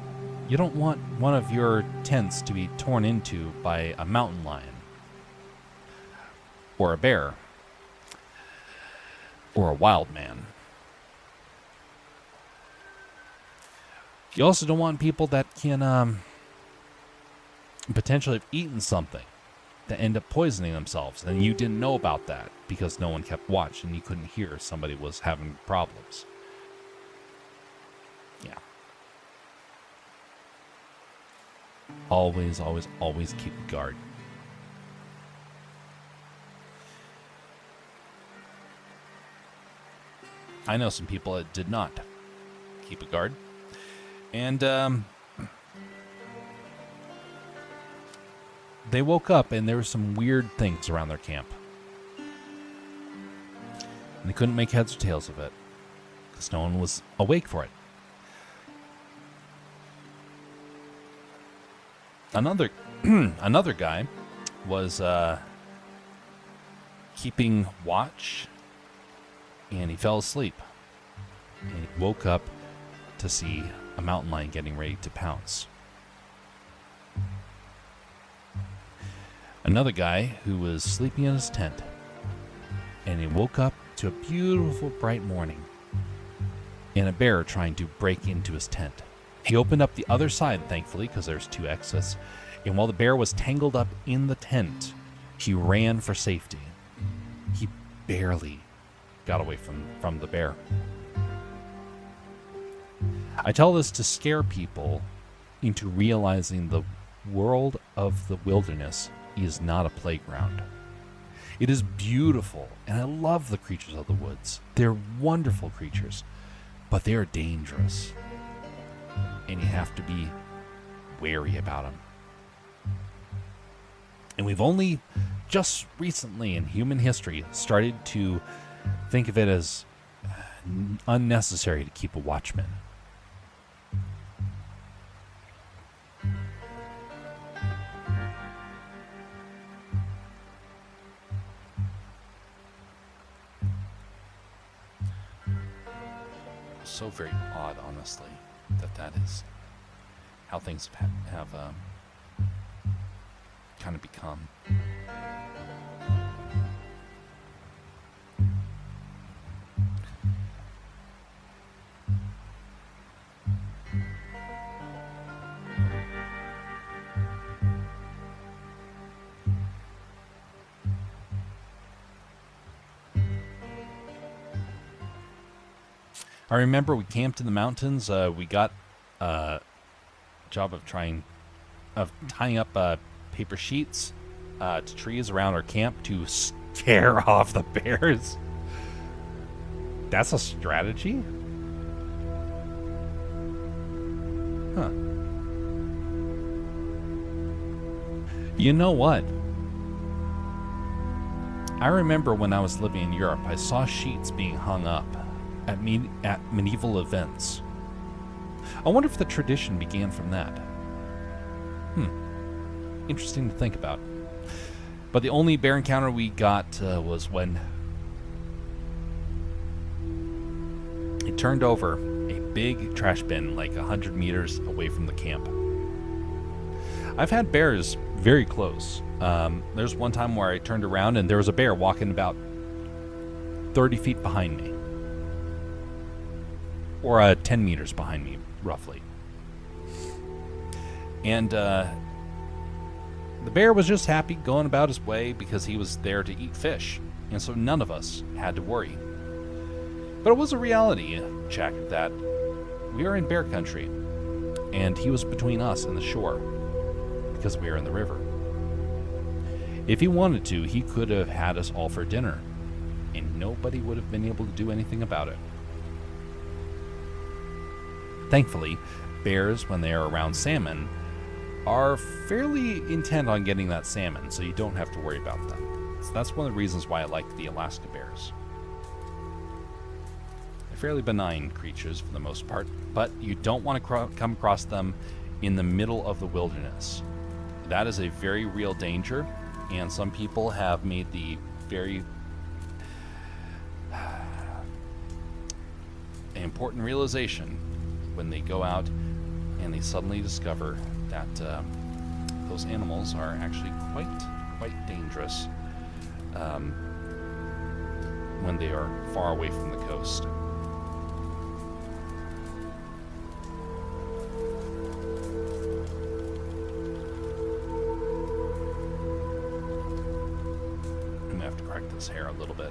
you don't want one of your tents to be torn into by a mountain lion, or a bear, or a wild man. You also don't want people that can potentially have eaten something that end up poisoning themselves, and you didn't know about that because no one kept watch and you couldn't hear somebody was having problems. Yeah. Always, always, always keep guard. I know some people that did not keep a guard. And they woke up and there were some weird things around their camp. And they couldn't make heads or tails of it because no one was awake for it. Another guy was keeping watch, and he fell asleep. And he woke up to see a mountain lion getting ready to pounce. Another guy who was sleeping in his tent, and he woke up to a beautiful bright morning and a bear trying to break into his tent. He opened up the other side, thankfully, because there's two exits, and while the bear was tangled up in the tent, he ran for safety. He barely got away from the bear. I tell this to scare people into realizing the world of the wilderness is not a playground. It is beautiful, and I love the creatures of the woods. They're wonderful creatures, but they are dangerous, and you have to be wary about them. And we've only just recently in human history started to think of it as unnecessary to keep a watchman. So very odd, honestly, that is how things have kind of become. I remember we camped in the mountains. We got a job of tying up paper sheets to trees around our camp to scare off the bears. That's a strategy? Huh. You know what? I remember when I was living in Europe, I saw sheets being hung up at medieval events. I wonder if the tradition began from that. Interesting to think about. But the only bear encounter we got was when it turned over a big trash bin like 100 meters away from the camp. I've had bears very close. There's one time where I turned around and there was a bear walking about 30 feet behind me. Or 10 meters behind me, roughly. And the bear was just happy going about his way because he was there to eat fish. And so none of us had to worry. But it was a reality check that we are in bear country. And he was between us and the shore because we are in the river. If he wanted to, he could have had us all for dinner. And nobody would have been able to do anything about it. Thankfully, bears, when they are around salmon, are fairly intent on getting that salmon, so you don't have to worry about them. So that's one of the reasons why I like the Alaska bears. They're fairly benign creatures for the most part, but you don't want to come across them in the middle of the wilderness. That is a very real danger, and some people have made the very important realization when they go out and they suddenly discover that those animals are actually quite dangerous when they are far away from the coast. I'm gonna have to correct this hair a little bit.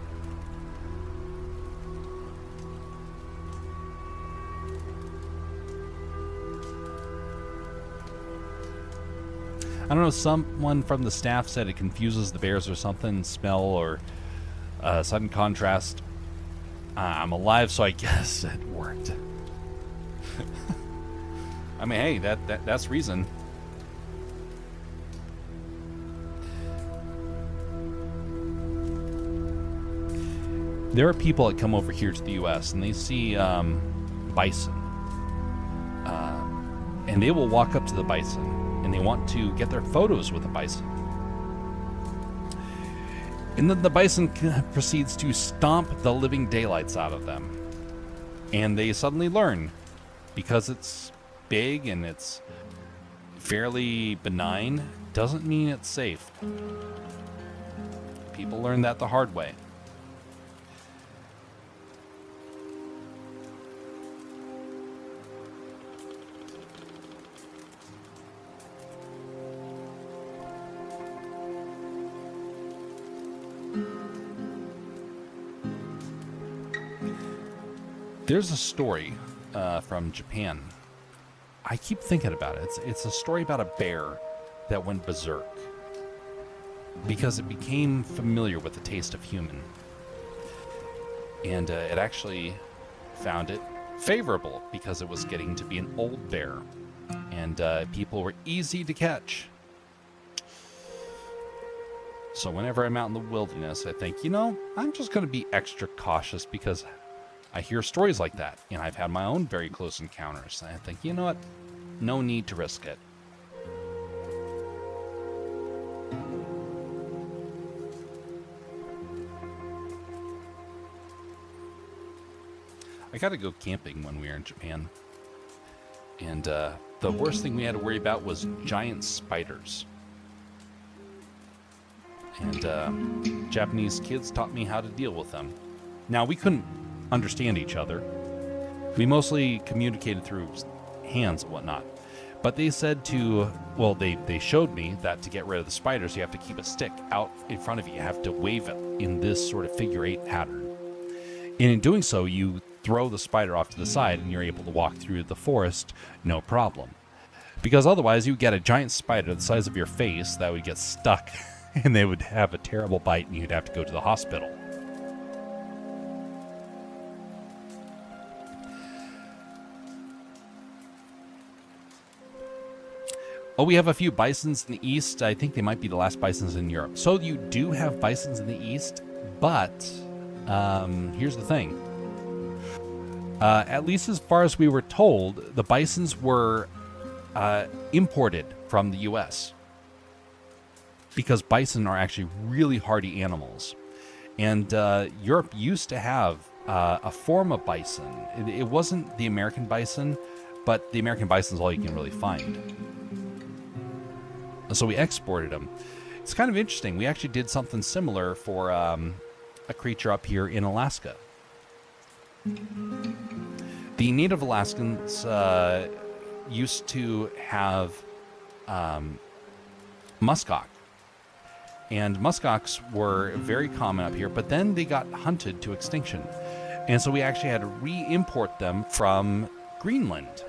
I don't know, someone from the staff said it confuses the bears or something, smell or sudden contrast. I'm alive, so I guess it worked. I mean, hey, that's reason. There are people that come over here to the U.S. and they see bison. And they will walk up to the bison and they want to get their photos with the bison. And then the bison proceeds to stomp the living daylights out of them. And they suddenly learn, because it's big and it's fairly benign, doesn't mean it's safe. People learn that the hard way. There's a story from Japan. I keep thinking about it. It's a story about a bear that went berserk because it became familiar with the taste of human. And it actually found it favorable because it was getting to be an old bear. And people were easy to catch. So whenever I'm out in the wilderness, I think, I'm just going to be extra cautious because I hear stories like that, and I've had my own very close encounters. And I think, you know what? No need to risk it. I got to go camping when we were in Japan. And the worst thing we had to worry about was giant spiders. And Japanese kids taught me how to deal with them. Now, we couldn't understand each other. We mostly communicated through hands and whatnot. But they said they showed me that to get rid of the spiders, you have to keep a stick out in front of you. You have to wave it in this sort of figure 8 pattern. And in doing so, you throw the spider off to the side and you're able to walk through the forest no problem. Because otherwise you get a giant spider the size of your face that would get stuck and they would have a terrible bite and you'd have to go to the hospital. Oh, we have a few bisons in the east. I think they might be the last bisons in Europe. So you do have bisons in the east, but here's the thing. At least as far as we were told, the bisons were imported from the U.S. because bison are actually really hardy animals. And Europe used to have a form of bison. It wasn't the American bison, but the American bison is all you can really find. So we exported them. It's kind of interesting. We actually did something similar for a creature up here in Alaska. The native Alaskans used to have muskox. And muskox were very common up here, but then they got hunted to extinction. And so we actually had to re-import them from Greenland.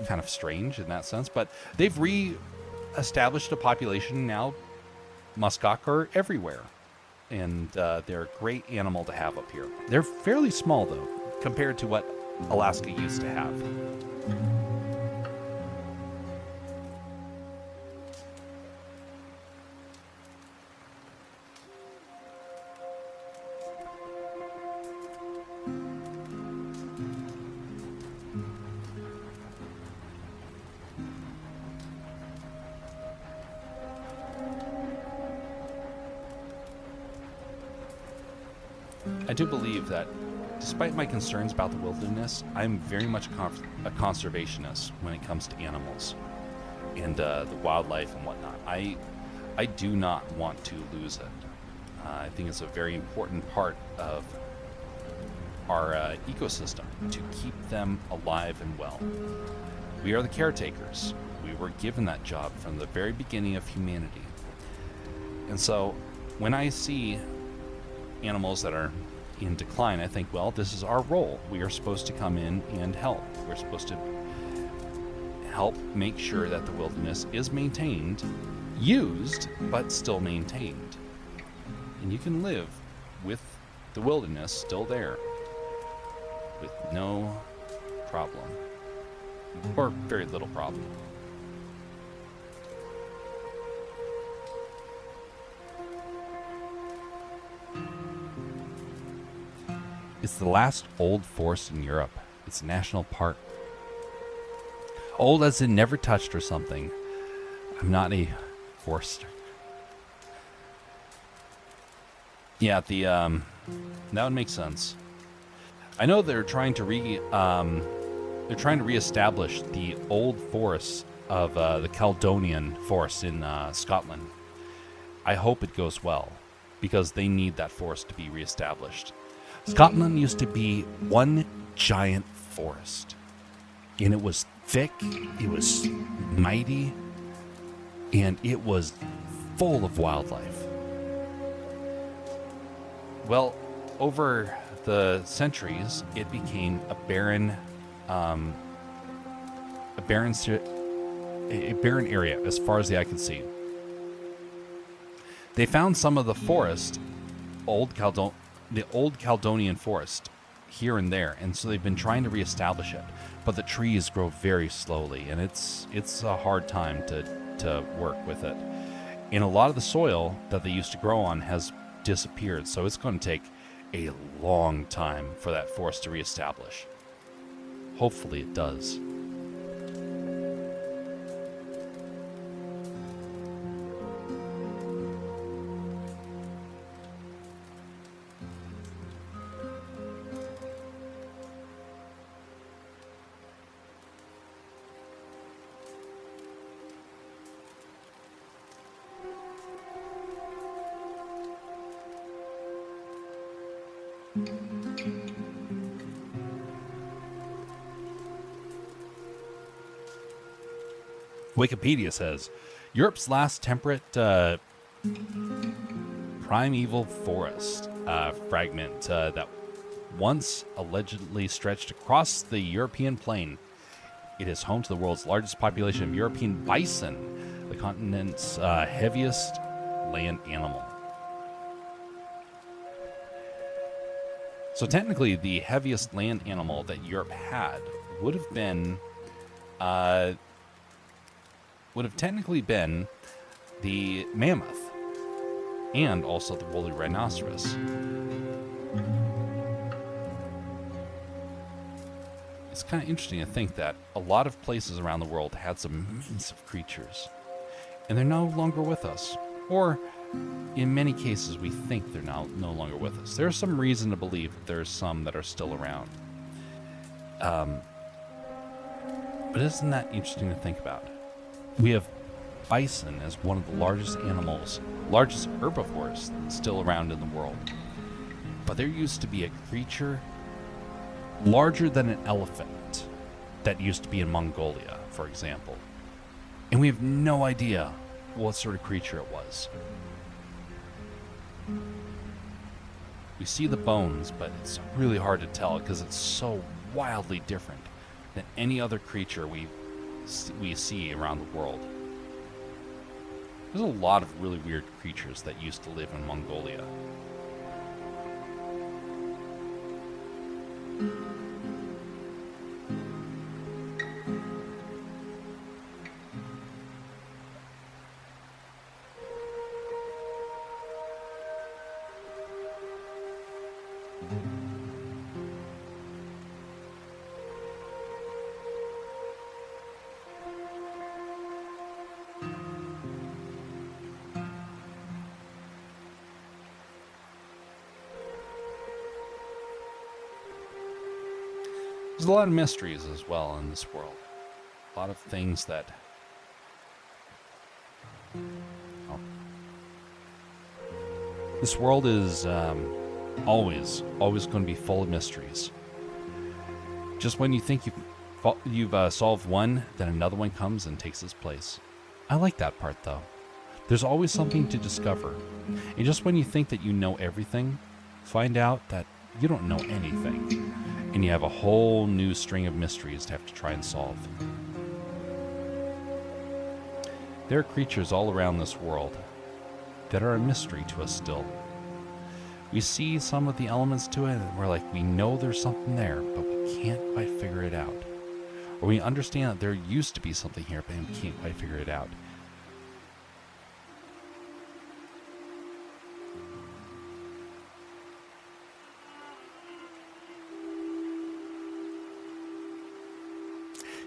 Kind of strange in that sense, but they've re-established a population now. Muskox are everywhere. And they're a great animal to have up here. They're fairly small, though, compared to what Alaska used to have. I do believe that, despite my concerns about the wilderness, I'm very much a conservationist when it comes to animals and the wildlife and whatnot. I do not want to lose it. I think it's a very important part of our ecosystem to keep them alive and well. We are the caretakers. We were given that job from the very beginning of humanity. And so when I see animals that are in decline, I think, well, this is our role. We are supposed to come in and help. We're supposed to help make sure that the wilderness is maintained, used, but still maintained. And you can live with the wilderness still there with no problem, or very little problem. It's the last old forest in Europe. It's a national park. Old as in never touched or something. I'm not a forester. Yeah, that would make sense. I know they're trying to reestablish the old forests of the Caledonian Forest in Scotland. I hope it goes well, because they need that forest to be reestablished. Scotland used to be one giant forest, and it was thick, it was mighty, and it was full of wildlife. Well, over the centuries, it became a barren area as far as the eye could see. They found some of the forest, the old Caledonian Forest, here and there, and so they've been trying to reestablish it. But the trees grow very slowly, and it's a hard time to work with it. And a lot of the soil that they used to grow on has disappeared, so it's going to take a long time for that forest to reestablish. Hopefully it does. Wikipedia says, Europe's last temperate primeval forest fragment that once allegedly stretched across the European plain. It is home to the world's largest population of European bison, the continent's heaviest land animal. So technically, the heaviest land animal that Europe had would have technically been the mammoth and also the woolly rhinoceros. It's kind of interesting to think that a lot of places around the world had some massive creatures, and they're no longer with us. Or, in many cases, we think they're now no longer with us. There's some reason to believe that there's some that are still around. But isn't that interesting to think about? We have bison as one of the largest animals, largest herbivores still around in the world. But there used to be a creature larger than an elephant that used to be in Mongolia, for example. And we have no idea what sort of creature it was. We see the bones, but it's really hard to tell because it's so wildly different than any other creature we see around the world. There's a lot of really weird creatures that used to live in Mongolia. There's a lot of mysteries as well in this world. A lot of things that... This world is always going to be full of mysteries. Just when you think you've solved one, then another one comes and takes its place. I like that part, though. There's always something to discover. And just when you think that you know everything, find out that you don't know anything. And you have a whole new string of mysteries to have to try and solve. There are creatures all around this world that are a mystery to us still. We see some of the elements to it, and we're like, we know there's something there, but we can't quite figure it out. Or we understand that there used to be something here, but we can't quite figure it out.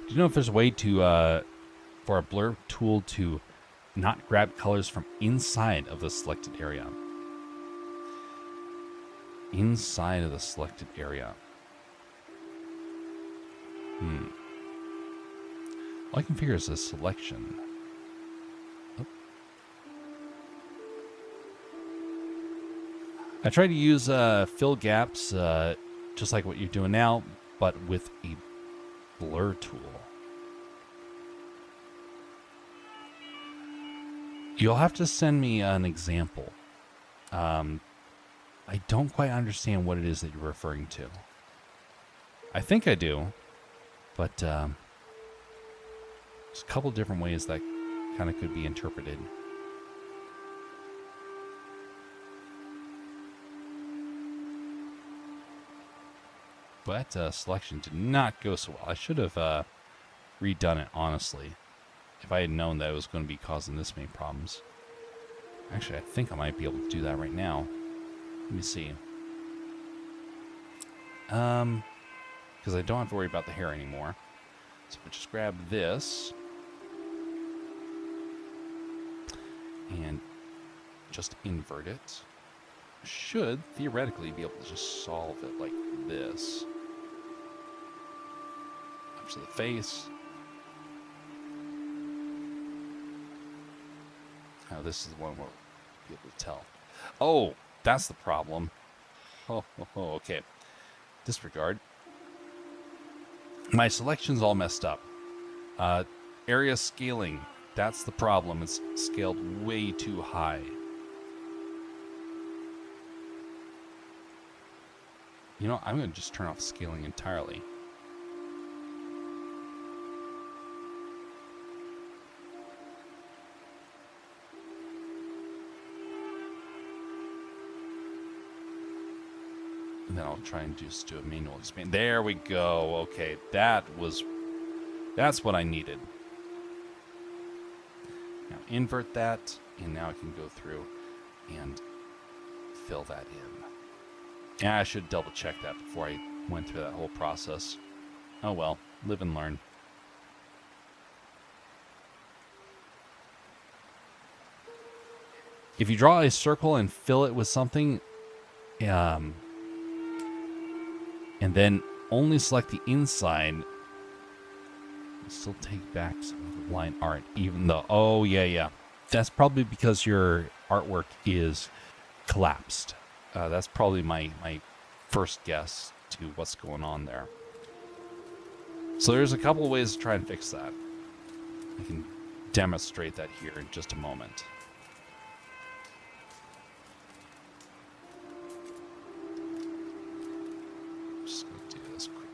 Do you know if there's a way to, for a blur tool to not grab colors from inside of the selected area? Inside of the selected area. All I can figure is a selection. Oh. I try to use fill gaps, just like what you're doing now, but with a blur tool. You'll have to send me an example. I don't quite understand what it is that you're referring to. I think I do, but there's a couple different ways that kind of could be interpreted. But selection did not go so well. I should have redone it, honestly, if I had known that it was going to be causing this many problems. Actually, I think I might be able to do that right now. Let me see. Because I don't have to worry about the hair anymore. So we'll just grab this and just invert it. Should theoretically be able to just solve it like this. Up to the face. Now this is the one we'll be able to tell. Oh, that's the problem. Oh, okay. Disregard. My selection's all messed up. Area scaling. That's the problem. It's scaled way too high. You know, I'm going to just turn off scaling entirely. And then I'll try and just do a manual expand. There we go. Okay, that's what I needed. Now invert that, and now I can go through and fill that in. Yeah, I should double check that before I went through that whole process. Oh well, live and learn. If you draw a circle and fill it with something, and then only select the inside, you still take back some of the line art, even though, oh yeah. That's probably because your artwork is collapsed. That's probably my first guess to what's going on there. So there's a couple of ways to try and fix that. I can demonstrate that here in just a moment. Just going to do this quick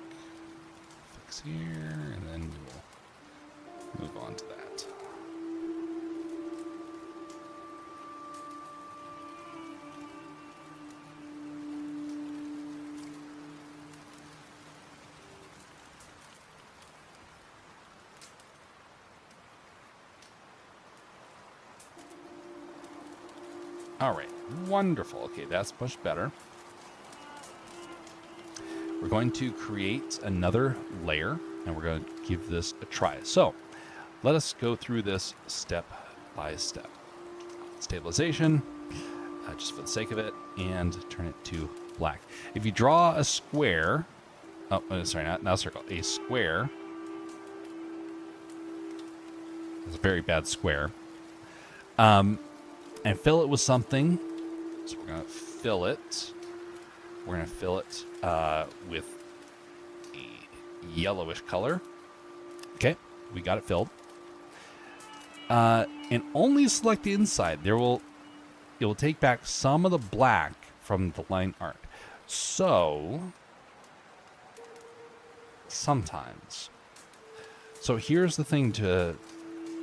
fix here, and then we'll move on to that. All right, wonderful. Okay, that's much better. We're going to create another layer, and we're going to give this a try. So let us go through this step by step. Stabilization, just for the sake of it, and turn it to black. If you draw a square, sorry, not a circle, a square. It's a very bad square. And fill it with something. So we're going to fill it. We're going to fill it with a yellowish color. Okay, we got it filled. And only select the inside. It will take back some of the black from the line art. So, sometimes. So here's the thing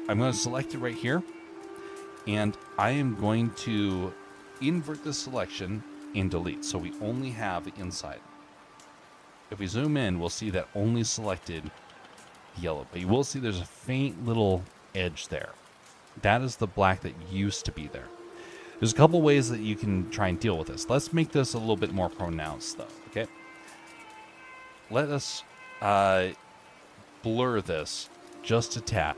I'm going to select it right here. And I am going to invert the selection and delete. So we only have the inside. If we zoom in, we'll see that only selected yellow. But you will see there's a faint little edge there. That is the black that used to be there. There's a couple ways that you can try and deal with this. Let's make this a little bit more pronounced, though. Okay. Let us blur this just a tad.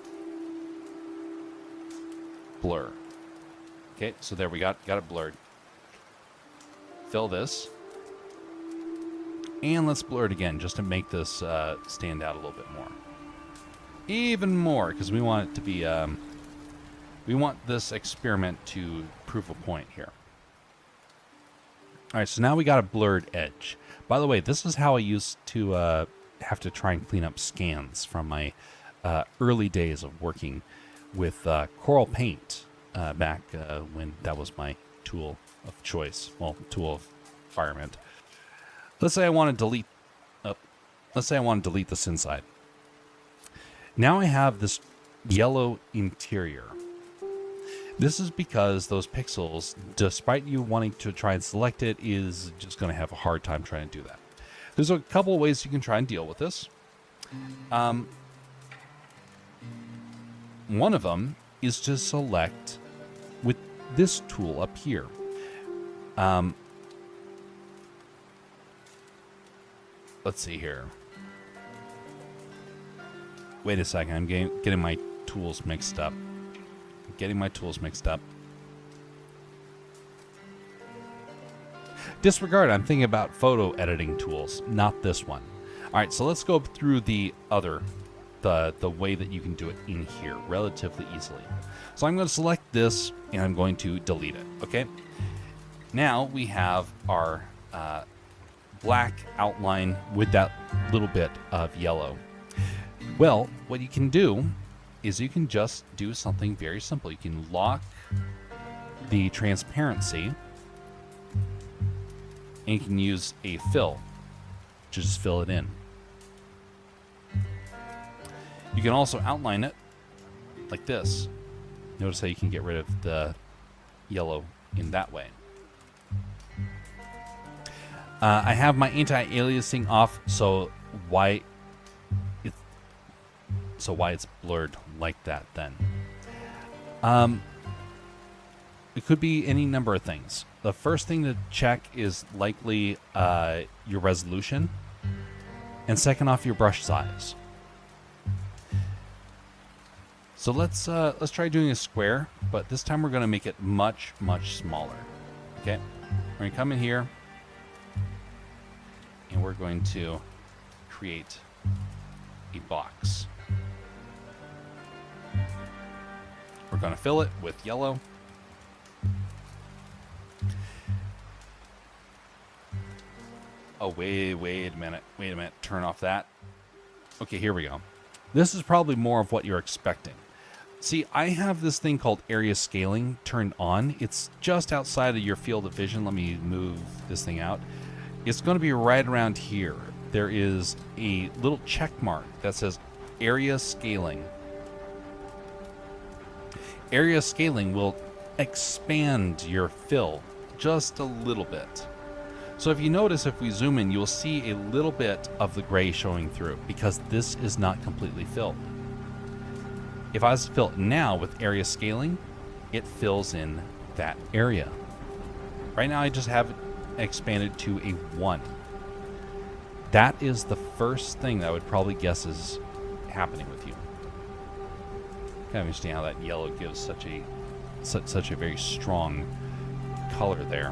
Blur. Okay, so there we got it blurred. Fill this. And let's blur it again just to make this stand out a little bit more. Even more, because we want it to be, we want this experiment to prove a point here. All right, so now we got a blurred edge. By the way, this is how I used to have to try and clean up scans from my early days of working with Coral Paint back when that was my tool of choice. Well, tool of environment. Let's say I want to delete. Let's say I want to delete this inside. Now I have this yellow interior. This is because those pixels, despite you wanting to try and select it, is just going to have a hard time trying to do that. There's a couple of ways you can try and deal with this. One of them is to select with this tool up here. Let's see here. Wait a second. I'm getting my tools mixed up. Disregard. I'm thinking about photo editing tools, not this one. All right, so let's go through the other, the way that you can do it in here relatively easily. So I'm going to select this and I'm going to delete it. Okay. Now we have our black outline with that little bit of yellow. Well, what you can do is you can just do something very simple. You can lock the transparency and you can use a fill to just fill it in. You can also outline it like this. Notice how you can get rid of the yellow in that way. I have my anti-aliasing off, so why it's blurred like that then. It could be any number of things. The first thing to check is likely your resolution, and second off, your brush size. So let's try doing a square, but this time we're going to make it much, much smaller. Okay, we're going to come in here, and we're going to create a box. We're going to fill it with yellow. Oh, wait a minute. Turn off that. Okay, here we go. This is probably more of what you're expecting. See, I have this thing called area scaling turned on. It's just outside of your field of vision. Let me move this thing out. It's going to be right around here. There is a little check mark that says area scaling. Area scaling will expand your fill just a little bit. So if you notice, if we zoom in, you'll see a little bit of the gray showing through because this is not completely filled. If I was to fill it now with area scaling, it fills in that area. Right now I just have it expanded to a 1. That is the first thing that I would probably guess is happening with you. Kind of understand how that yellow gives such a very strong color there.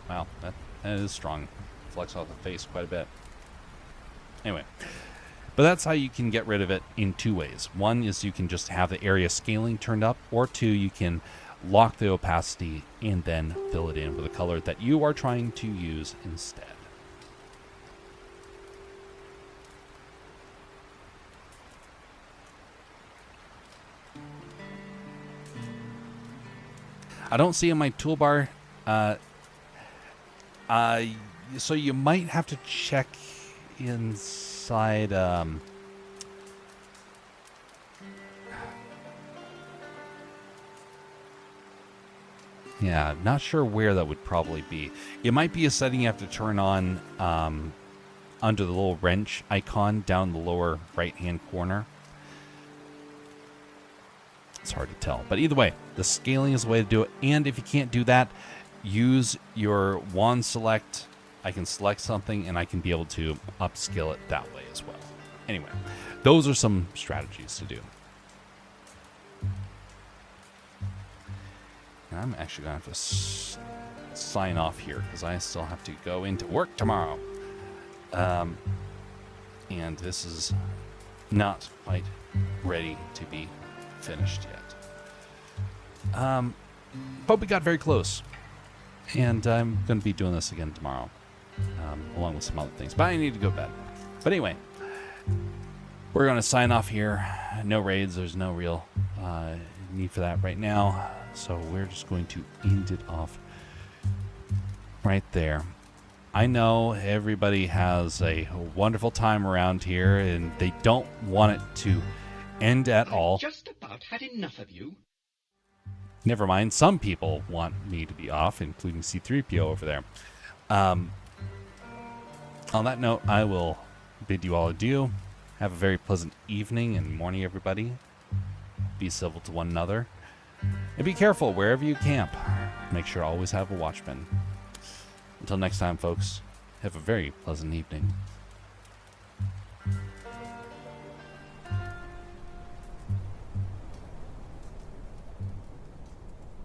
Wow, that is strong. Flex off the face quite a bit. Anyway, but that's how you can get rid of it in 2 ways. One is you can just have the area scaling turned up, or 2, you can lock the opacity and then fill it in with a color that you are trying to use instead. I don't see in my toolbar, so you might have to check inside. Yeah, not sure where that would probably be. It might be a setting you have to turn on under the little wrench icon down the lower right-hand corner. It's hard to tell, but either way, the scaling is the way to do it. And if you can't do that, use your wand select. I can select something and I can be able to upscale it that way as well. Anyway, those are some strategies to do. And I'm actually going to have to sign off here because I still have to go into work tomorrow. And this is not quite ready to be finished yet. But we got very close. And I'm going to be doing this again tomorrow. Along with some other things. But I need to go to bed. But anyway, we're going to sign off here. No raids. There's no real need for that right now. So we're just going to end it off right there. I know everybody has a wonderful time around here, and they don't want it to end at all. I've just about had enough of you. Never mind, some people want me to be off, including C-3PO over there. On that note, I will bid you all adieu. Have a very pleasant evening and morning, everybody. Be civil to one another. And be careful wherever you camp. Make sure to always have a watchman. Until next time, folks, have a very pleasant evening.